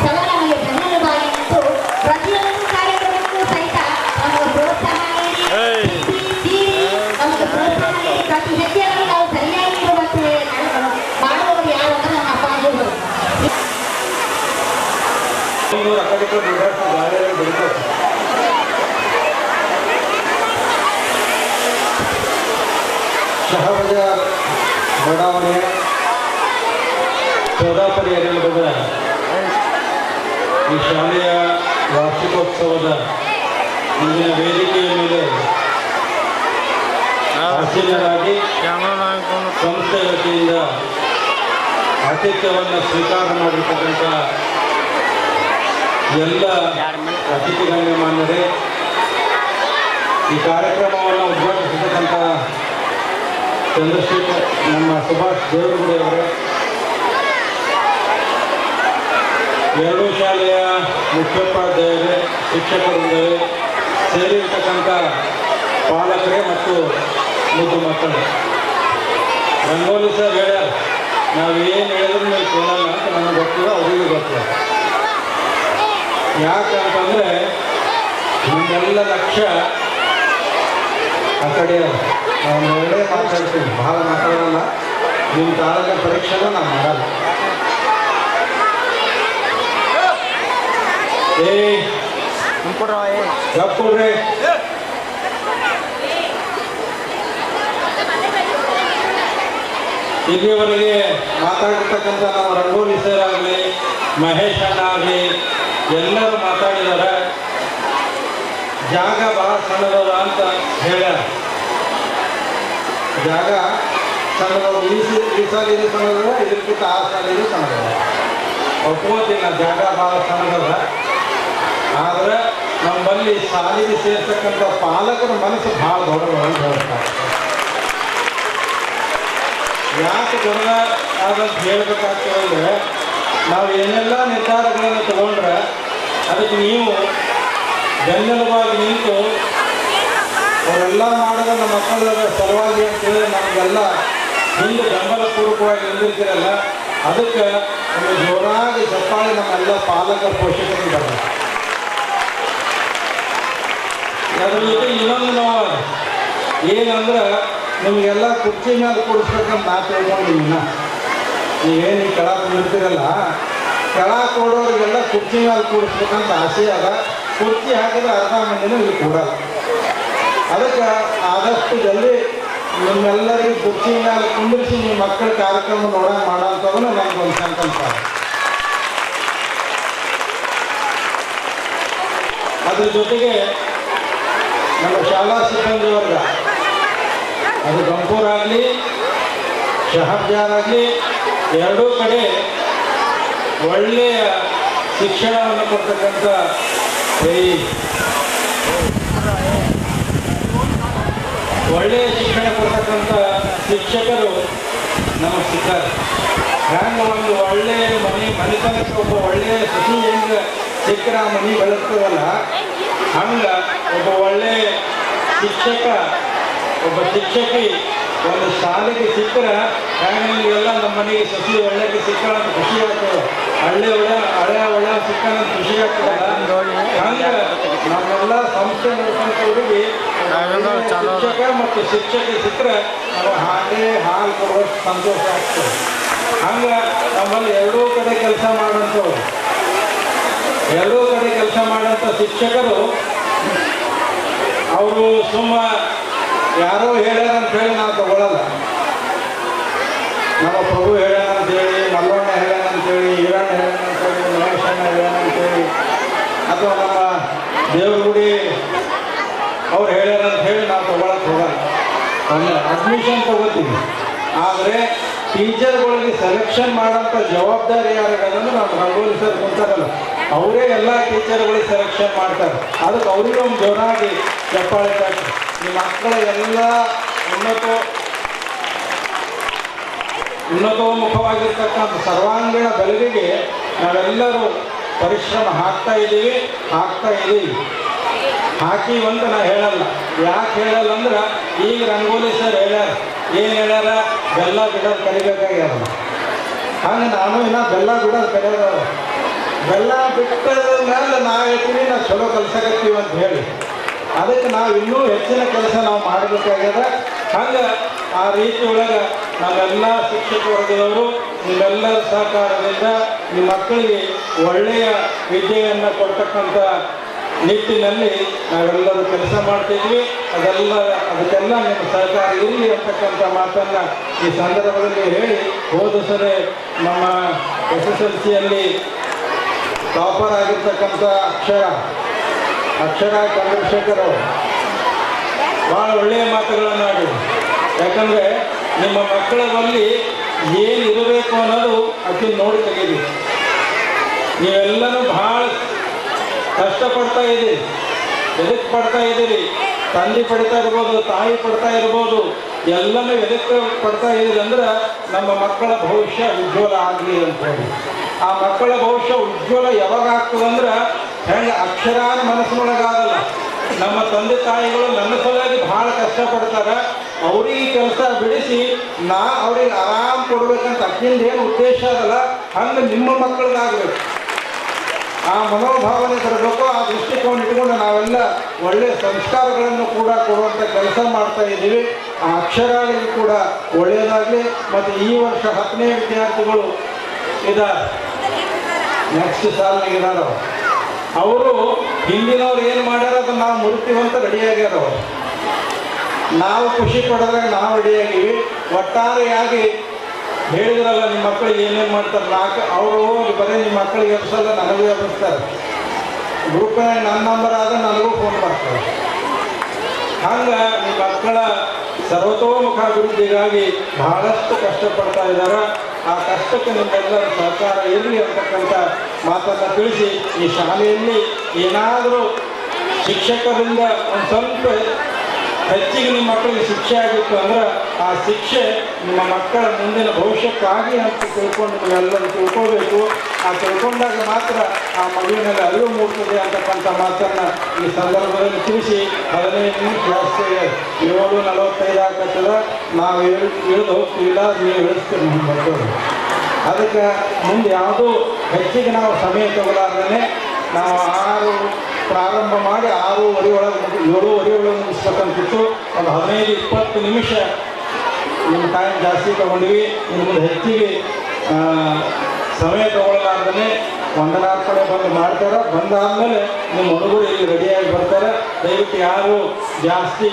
ಸದಾ ನಮಗೆ ಬೆನ್ನೆಲುಬಾಗಿ ನಿಂತು ಪ್ರತಿಯೊಂದು ಕಾರ್ಯಕ್ರಮಕ್ಕೂ ಸಹಿತ ನಮಗೆ ಪ್ರೋತ್ಸಾಹ ನೀಡಿ ನಮಗೆ ಪ್ರೋತ್ಸಾಹ ನೀಡಿ ಪ್ರತಿ ಹೆಜ್ಜೆಯನ್ನು ನಾವು ಸರಿಯಾಗಿ ಇರುವಂತೆ ಮಾಡುವವರು ಯಾರು ಅಂದ್ರೆ ನಮ್ಮ ಅಪ್ಪಾಜಿಯವರು. ಶಹಬಜಾರ್ ಬಡಾವಣೆಯ ಸೋದಾಪುರಿಯಲ್ಲಿ ಬಂದ ಈ ಶಾಲೆಯ ವಾರ್ಷಿಕೋತ್ಸವದ ಮುಂದಿನ ವೇದಿಕೆಯ ಮೇಲೆ ಹೆಚ್ಚಿನದಾಗಿ ಕ್ಯಾಮ್ರಾ ಸಂಸ್ಥೆ ವತಿಯಿಂದ ಆತಿಥ್ಯವನ್ನು ಸ್ವೀಕಾರ ಮಾಡಿರ್ತಕ್ಕಂಥ ಎಲ್ಲ ಅತಿಥಿ ಗಣ್ಯಮಾನ್ಯರೇ, ಈ ಕಾರ್ಯಕ್ರಮವನ್ನು ಉದ್ಘಾಟಿಸತಕ್ಕಂಥ ಚಂದ್ರಶೇಖರ್ ನಮ್ಮ ಸುಭಾಷ್ ದೇವರಗುಡಿ ಅವರೇ, ಎರಡೂ ಶಾಲೆಯ ಮುಖ್ಯೋಪಾಧ್ಯಾಯರೇ, ಶಿಕ್ಷಕರುಗಳೇ, ಸೇರಿರ್ತಕ್ಕಂಥ ಪಾಲಕರೇ ಮತ್ತು ಮುದ್ದು ಮಕ್ಕಳು. ರಂಗೋಲಿ ಸರ್ ಹೇಳ್ಯಾರ, ನಾವು ಏನು ಹೇಳಿದ್ರು ನೀವು ಕೇಳಲ್ಲ ಅಂತ ನಮಗೆ ಗೊತ್ತಿಲ್ಲ, ಅವರಿಗೂ ಗೊತ್ತಿಲ್ಲ. ಯಾಕಂತಂದರೆ ನಿಮ್ಮೆಲ್ಲ ಲಕ್ಷ್ಯ ಆ ಕಡೆ ನಾವು ಒಳ್ಳೆ ಮಾತಾಡ್ತೀವಿ, ಭಾಳ ಮಾತಾಡೋಲ್ಲ. ನಿಮ್ಮ ತಾಲೂಕಿನ ಪರೀಕ್ಷೆನ ನಾವು ಮಾಡಲ್ಲ. ಕೊಡ್ರಿ ಇಲ್ಲಿವರೆಗೆ ಮಾತಾಡಿರ್ತಕ್ಕಂಥ ನಮ್ಮ ರಂಗೋಲಿ ಸರ್ ಆಗಲಿ, ಮಹೇಶ್ ಅಣ್ಣ ಆಗಲಿ, ಎಲ್ಲರೂ ಮಾತಾಡಿದ್ದಾರೆ. ಜಾಗ ಭಾಳ ಸಣ್ಣದದ ಅಂತ ಹೇಳ್ಯಾರ. ಜಾಗ ಸಣ್ಣದವ, ಈ ಸಾಲ ಇದು ಸಣ್ಣದದ, ಇದಕ್ಕಿಂತ ಆ ಸಾಲ ಇದು ಸಣ್ಣದದ. ಒಪ್ಕೋತೀನಿ, ಜಾಗ ಭಾಳ ಸಣ್ಣದದ. ಆದರೆ ನಮ್ಮಲ್ಲಿ ಶಾಲೆಗೆ ಸೇರ್ತಕ್ಕಂಥ ಪಾಲಕರ ಮನಸ್ಸು ಭಾಳ ದೊಡ್ಡದು ಅಂತ ಹೇಳ್ತಾರೆ. ಯಾಕೆ ದೊಡ್ಡ ಆದಂತ ಹೇಳ್ಬೇಕಾಗ್ತದೆ ಅಂದರೆ, ನಾವು ಏನೆಲ್ಲ ನಿರ್ಧಾರಗಳನ್ನು ತಗೊಂಡ್ರೆ ಅದಕ್ಕೆ ನೀವು ಬೆನ್ನೆಲುಬಾಗಿ ನಿಂತು ಅವರೆಲ್ಲ ಮಾಡಿದ ನಮ್ಮ ಮಕ್ಕಳ ಸಲುವಾಗಿ ಅಂತೇಳಿ ನಮಗೆಲ್ಲ ಹಿಂದೆ ಬೆಂಬಲಪೂರ್ವಕವಾಗಿ ನಿಂದಿರ್ತೀರಲ್ಲ, ಅದಕ್ಕೆ ಒಂದು ಜೋರಾಗಿ ಚಪ್ಪಾಳೆ ನಮ್ಮೆಲ್ಲ ಪಾಲಕರ ಪೋಷಕರಿಗೆ ಬರಬೇಕು. ಅದ್ರ ಜೊತೆ ಇನ್ನೊಂದು ನಾವು ಏನಂದ್ರೆ, ನಿಮಗೆಲ್ಲ ಕುರ್ಚಿ ಮೇಲೆ ಕೂಡಿಸ್ಬೇಕಂತ ನಾ ತಿಳ್ಕೊಂಡಿದ್ದೀನ. ನೀವೇನು ಈ ಕೆಳ ನಿಲ್ತಿರಲ್ಲ, ಕೆಳ ಕೊಡೋರಿಗೆಲ್ಲ ಕುರ್ಚಿ ಮೇಲೆ ಕೂಡಿಸ್ಬೇಕಂತ ಆಸೆ ಅದ. ಕುರ್ಚಿ ಹಾಕಿದ್ರೆ ಅರ್ಧ ಮಂದಿನೂ ಇಲ್ಲಿ ಕೂಡಲ್ಲ. ಅದಕ್ಕೆ ಆದಷ್ಟು ಜಲ್ದಿ ನಿಮ್ಮೆಲ್ಲರಿಗೂ ಕುರ್ಚಿ ಮೇಲೆ ಕುಂದಿರಿಸಿ ನಿಮ್ಮ ಮಕ್ಕಳ ಕಾರ್ಯಕ್ರಮ ನೋಡೋಣ ಮಾಡೋಂಥದ್ದನ್ನು ನನಗೊಂದು ಸಂಕಲ್ಪ. ಅದ್ರ ಜೊತೆಗೆ ನಮ್ಮ ಶಾಲಾ ಸಿಬ್ಬಂದಿ ವರ್ಗ, ಅದು ಗಂಪೂರ್ ಆಗಲಿ ಶಹಬ್ಜಾರ್ ಆಗಲಿ, ಎರಡೂ ಕಡೆ ಒಳ್ಳೆಯ ಶಿಕ್ಷಣವನ್ನು ಕೊಡ್ತಕ್ಕಂಥ ಒಳ್ಳೆಯ ಶಿಕ್ಷಣ ಕೊಡ್ತಕ್ಕಂಥ ಶಿಕ್ಷಕರು ನಮಗೆ ಸಿಗ್ತಾರೆ. ಹ್ಯಾಂಗ ಒಂದು ಒಳ್ಳೆಯ ಮನೆತನಕ್ಕೆ ಒಬ್ಬ ಒಳ್ಳೆಯ ಸಸಿ ಹೆಂಗೆ ಸಿಕ್ಕರೆ ಆ ಮನೆ ಬೆಳೆಸ್ತದಲ್ಲ, ಹಂಗೆ ಒಬ್ಬ ಒಳ್ಳೆಯ ಶಿಕ್ಷಕ, ಒಬ್ಬ ಶಿಕ್ಷಕಿ ಒಂದು ಶಾಲೆಗೆ ಸಿಕ್ಕರೆ ಹ್ಯಾಂಗೆಲ್ಲ ನಮ್ಮ ಮನೆಗೆ ಸಸಿ ಒಳ್ಳೆಗೆ ಸಿಕ್ಕಳ ಅಂತ ಖುಷಿ ಆಗ್ತದೆ. ಹಳೆ ಸಿಕ್ಕಂತ ಖುಷಿ ಆಗ್ತದಲ್ಲ, ಹಂಗೆ ನಮ್ಮೆಲ್ಲ ಸಂಸ್ಥೆ ನಡೆಸೋರಿಗೆ ಶಿಕ್ಷಕ ಮತ್ತು ಶಿಕ್ಷಕಿ ಸಿಕ್ಕರೆ ನಾವು ಹಾಗೆ ಹಾಲು ಕೊಡುವಷ್ಟು ಸಂತೋಷ ಆಗ್ತದೆ. ಹಂಗೆ ನಮ್ಮಲ್ಲಿ ಎರಡೂ ಕಡೆ ಕೆಲಸ ಮಾಡೋಂಥವ್ರು, ಎರಡೂ ಕಡೆ ಕೆಲಸ ಮಾಡೋಂಥ ಶಿಕ್ಷಕರು ಅವರು ಸುಮ್ಮ ಯಾರೋ ಹೇಳ್ಯಾರ ಅಂತ ಹೇಳಿ ನಾವು ತಗೊಳ್ಳಲ್ಲ. ನಮ್ಮ ಪ್ರಭು ಹೇಳ್ಯಾನ ಅಂತೇಳಿ, ಮಲ್ಲಣ್ಣ ಹೇಳ್ಯಾನ ಅಂತೇಳಿ, ಈರಣ್ಣ ಹೇಳ್ಯಾನ ಅಂತೇಳಿ, ಮಹೇಶಣ್ಣ ಹೇಳ್ಯಾನ ಅಂತೇಳಿ, ಅಥವಾ ನಮ್ಮ ದೇವರಗುಡಿ ಅವ್ರು ಹೇಳ್ಯಾರ ಅಂತ ಹೇಳಿ ನಾವು ತಗೊಳಕ್ಕೆ ಹೋಗಲ್ಲ. ಅಡ್ಮಿಷನ್ ತಗೋತೀವಿ. ಆದರೆ ಟೀಚರ್ಗಳಿಗೆ ಸೆಲೆಕ್ಷನ್ ಮಾಡೋಂಥ ಜವಾಬ್ದಾರಿ ಯಾರಿಗಂದ್ರೆ ನಾವು ರಂಗೋಲಿ ಸರ್ ಕುಂತಾರಲ್ಲ, ಅವರೇ ಎಲ್ಲ ಟೀಚರ್ಗಳಿಗೆ ಸೆಲೆಕ್ಷನ್ ಮಾಡ್ತಾರೆ. ಅದಕ್ಕೆ ಅವರಿಗೆ ಒಂದು ಜೋರಾಗಿ ಚಪ್ಪಾಳೆ ತಟ್ಟಿ, ನಿಮ್ಮ ಮಕ್ಕಳ ಎಲ್ಲ ಉನ್ನತೋನ್ಮುಖವಾಗಿರ್ತಕ್ಕಂಥ ಸರ್ವಾಂಗೀಣ ಬೆಳಗಿಗೆ ನಾವೆಲ್ಲರೂ ಪರಿಶ್ರಮ ಹಾಕ್ತಾ ಇದ್ದೀವಿ. ಹಾಕಿವಂತ ನಾ ಹೇಳಲ್ಲ. ಯಾಕೆ ಹೇಳಲ್ಲ ಅಂದ್ರೆ, ಈಗ ರಂಗೋಲಿ ಸರ್ ಹೇಳ್ಯಾರ, ಏನು ಹೇಳ್ಯಾರ, ಬೆಲ್ಲ ಬಿಡೋದು ಕಲಿಬೇಕಾಗ್ಯಾರ. ಹಂಗೆ ನಾನು ಇನ್ನೂ ಬೆಲ್ಲ ಬಿಡೋದು ಕಲಿಯೋದು. ಬೆಲ್ಲ ಬಿಟ್ಟದ ಮೇಲೆ ನಾವು ಹೇಳ್ತೀವಿ ನಾವು ಚಲೋ ಕಲ್ಸಕತ್ತೀವಿ ಅಂತ ಹೇಳಿ, ಅದಕ್ಕೆ ನಾವು ಇನ್ನೂ ಹೆಚ್ಚಿನ ಕೆಲಸ ನಾವು ಮಾಡಬೇಕಾಗ್ಯದ. ಹಂಗೆ ಆ ರೀತಿ ಒಳಗೆ ನಾವೆಲ್ಲ ಶಿಕ್ಷಕ ವರ್ಗದವರು ನಿಮ್ಮೆಲ್ಲರ ಸಹಕಾರದಿಂದ ನಿಮ್ಮ ಮಕ್ಕಳಿಗೆ ಒಳ್ಳೆಯ ವಿದ್ಯೆಯನ್ನು ಕೊಡ್ತಕ್ಕಂಥ ನಿಟ್ಟಿನಲ್ಲಿ ನಾವೆಲ್ಲರೂ ಕೆಲಸ ಮಾಡ್ತಿದ್ವಿ. ಅದಕ್ಕೆಲ್ಲ ನಿಮ್ಮ ಸಹಕಾರ ಇರಲಿ ಅಂತಕ್ಕಂಥ ಮಾತನ್ನು ಈ ಸಂದರ್ಭದಲ್ಲಿ ಹೇಳಿ, ಹೋದ ಸರಿ ನಮ್ಮ SSLCಯಲ್ಲಿ ಟಾಪರ್ ಆಗಿರ್ತಕ್ಕಂಥ ಅಕ್ಷರ ಚಂದ್ರಶೇಖರ್ ಅವರು ಭಾಳ ಒಳ್ಳೆಯ ಮಾತುಗಳನ್ನು ಆಡಿದರು. ಯಾಕಂದರೆ ನಿಮ್ಮ ಮಕ್ಕಳಲ್ಲಿ ಏನಿರಬೇಕು ಅನ್ನೋದು ಅದನ್ನ ನೋಡಿ ತೆಗೀರಿ. ನೀವೆಲ್ಲರೂ ಭಾಳ ಕಷ್ಟಪಡ್ತಾ ಇದ್ದೀರಿ, ಎದಕ್ಕೆ ಪಡ್ತಾ ಇದ್ದೀರಿ? ತಂದೆ ಪಡ್ತಾ ಇರ್ಬೋದು, ತಾಯಿ ಪಡ್ತಾ ಇರ್ಬೋದು, ಎಲ್ಲನೂ ಎದಕ್ಕೆ ಪಡ್ತಾ ಇದ್ದೀರಿ ಅಂದ್ರೆ ನಮ್ಮ ಮಕ್ಕಳ ಭವಿಷ್ಯ ಉಜ್ವಲ ಆಗಲಿ ಅಂತ ಹೇಳಿ. ಆ ಮಕ್ಕಳ ಭವಿಷ್ಯ ಉಜ್ವಲ ಯಾವಾಗ ಆಗ್ತದಂದ್ರೆ ಹೆಂಗೆ ಅಕ್ಷರಾನ ಮನಸ್ಸಿನೊಳಗಾಗಲ್ಲ. ನಮ್ಮ ತಂದೆ ತಾಯಿಗಳು ನನ್ನ ಸಲುವಾಗಿ ಭಾಳ ಕಷ್ಟಪಡ್ತಾರೆ, ಅವ್ರಿಗೆ ಕೆಲಸ ಬಿಡಿಸಿ ಅವ್ರಿಗೆ ಆರಾಮ್ ಕೊಡ್ಬೇಕಂತ ಅಕ್ಕಿಂದ ಏನು ಉದ್ದೇಶ ಅದಲ್ಲ, ಹಂಗೆ ನಿಮ್ಮ ಮಕ್ಕಳದಾಗಬೇಕು. ಆ ಮನೋಭಾವನೆ ತರಬೇಕು. ಆ ದೃಷ್ಟಿಕೋನ ಇಟ್ಕೊಂಡು ನಾವೆಲ್ಲ ಒಳ್ಳೆಯ ಸಂಸ್ಕಾರಗಳನ್ನು ಕೂಡ ಕೊಡುವಂಥ ಕೆಲಸ ಮಾಡ್ತಾ ಇದ್ದೀವಿ. ಆ ಅಕ್ಷರಗಳಿಗೆ ಕೂಡ ಒಳ್ಳೆಯದಾಗಲಿ. ಮತ್ತು ಈ ವರ್ಷ 10ನೇ ವಿದ್ಯಾರ್ಥಿಗಳು ಇದ್ದಾರೆ, ನೆಕ್ಸ್ಟ್ ಸಾಲಿನಾಗ ಇದ್ದಾರೆ. ಅವರು ಹಿಂದಿನವ್ರು ಏನು ಮಾಡ್ಯಾರ ಅದನ್ನು ನಾವು ಮುರಿತೀವಂತ ರೆಡಿಯಾಗ್ಯಾರ. ಅವರು ನಾವು ಖುಷಿ ಪಡೋದ್ರಾಗ ನಾವು ರೆಡಿಯಾಗೀವಿ. ಒಟ್ಟಾರೆಯಾಗಿ ಹೇಳಿದ್ರಲ್ಲ ನಿಮ್ಮ ಮಕ್ಕಳಿಗೆ ಏನೇನು ಮಾಡ್ತಾರೆ, ಅವರು ಬರೀ ನಿಮ್ಮ ಮಕ್ಕಳಿಗೆ ಎಬ್ಸಲ್ಲ, ನನಗೂ ಎಬ್ಬಿಸ್ತಾರೆ. ಗ್ರೂಪ್ನಾಗ ನನ್ನ ನಂಬರ್ ಆದ್ರೆ ನನಗೂ ಫೋನ್ ಮಾಡ್ತಾರೆ. ಹಂಗೆ ನಿಮ್ಮ ಮಕ್ಕಳ ಸರ್ವತೋಮುಖ ಅಭಿವೃದ್ಧಿಗಾಗಿ ಬಹಳಷ್ಟು ಕಷ್ಟಪಡ್ತಾ ಇದ್ದಾರೆ. ಆ ಕಷ್ಟಕ್ಕೆ ನಿಮ್ಮೆಲ್ಲರ ಸಹಕಾರ ಇರಲಿ ಅಂತಕ್ಕಂಥ ಮಾತನ್ನು ತಿಳಿಸಿ, ಈ ಶಾಲೆಯಲ್ಲಿ ಏನಾದರೂ ಶಿಕ್ಷಕರಿಂದ ಒಂದು ಸ್ವಲ್ಪ ಹೆಚ್ಚಿಗೆ ನಿಮ್ಮ ಮಕ್ಕಳಿಗೆ ಶಿಕ್ಷೆ ಆಗಿತ್ತು ಅಂದ್ರೆ ಆ ಶಿಕ್ಷೆ ನಿಮ್ಮ ಮಕ್ಕಳ ಮುಂದಿನ ಭವಿಷ್ಯಕ್ಕಾಗಿ ಅಂತ ತಿಳ್ಕೊಂಡು ನೀವೆಲ್ಲರೂ ತಿಳ್ಕೋಬೇಕು. ಆ ತಿಳ್ಕೊಂಡಾಗ ಮಾತ್ರ ಆ ಮಗುವಿನಲ್ಲಿ ಅರಿವು ಮೂಡ್ತದೆ ಅಂತಕ್ಕಂಥ ಮಾತನ್ನು ಈ ಸಂದರ್ಭದಲ್ಲಿ ತಿಳಿಸಿ 15 ನಿಮಿಷ ಜಾಸ್ತಿ 7:45 ಆಗತ್ತದ. ನಾವು ಇಳಿದು ಹೋಗ್ತೀವಿಲ್ಲ, ನೀವು ಇಳಿಸ್ತೀರಿ ನಿಮ್ಮ ಮಕ್ಕಳು. ಅದಕ್ಕೆ ಮುಂದೆ ಯಾವುದೂ ಹೆಚ್ಚಿಗೆ ನಾವು ಸಮಯ ತಗೊಳ್ಳಾರ್ದೇ ನಾವು 6 ಪ್ರಾರಂಭ ಮಾಡಿ 6:15 ಒಳಗೆ 7:15 ಒಳಗೆ ಮುಗಿಸ್ಬೇಕಂತಿತ್ತು. ಒಂದು 15-20 ನಿಮಿಷ ನಿಮ್ಮ ಟೈಮ್ ಜಾಸ್ತಿ ತೊಗೊಂಡ್ವಿ. ಇನ್ನು ಮುಂದೆ ಹೆಚ್ಚಿಗೆ ಸಮಯ ತಗೊಳ್ಳಲಾರ್ದೇ ವಂದನಾರ್ಪಣೆ ಬಂದು ಮಾಡ್ತಾರೆ. ಬಂದಾದಮೇಲೆ ನಿಮ್ಮ ಹುಡುಗರು ಇಲ್ಲಿ ರೆಡಿಯಾಗಿ ಬರ್ತಾರೆ. ದಯವಿಟ್ಟು ಯಾರು ಜಾಸ್ತಿ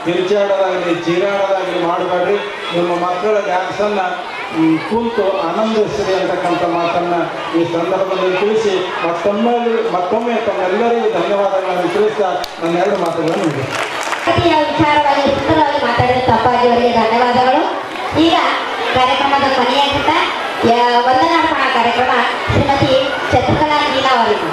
ಕಿರ್ಚಾಡೋದಾಗಲಿ ಚೀರಾಡೋದಾಗಲಿ ಮಾಡಬೇಡ್ರಿ. ನಿಮ್ಮ ಮಕ್ಕಳ ಡ್ಯಾನ್ಸನ್ನು ಕುಂತು ಆನಂದಿಸ್ರಿ ಅಂತಕ್ಕಂಥ ಮಾತನ್ನು ಈ ಸಂದರ್ಭದಲ್ಲಿ ತಿಳಿಸಿ ಮತ್ತೊಮ್ಮೆ ತಮ್ಮೆಲ್ಲರಿಗೂ ಧನ್ಯವಾದಗಳನ್ನು ತಿಳಿಸ್ತಾ ನನ್ನ 2 ಮಾತುಗಳನ್ನು ಮುಗಿಸಿ. ವಿಚಾರವಾಗಿ ಸುಂದರವಾಗಿ ಮಾತಾಡಿದ ತಪ್ಪಾಗಿ ಅವರಿಗೆ ಧನ್ಯವಾದಗಳು. ಈಗ ಕಾರ್ಯಕ್ರಮದ ಕೊನೆಯ ವಂದನಾರ್ಪಣಾ ಕಾರ್ಯಕ್ರಮ ಶ್ರೀಮತಿ ಚಂದ್ರಕಲಾ ನೀಲಾ ಅವರಿಗೆ.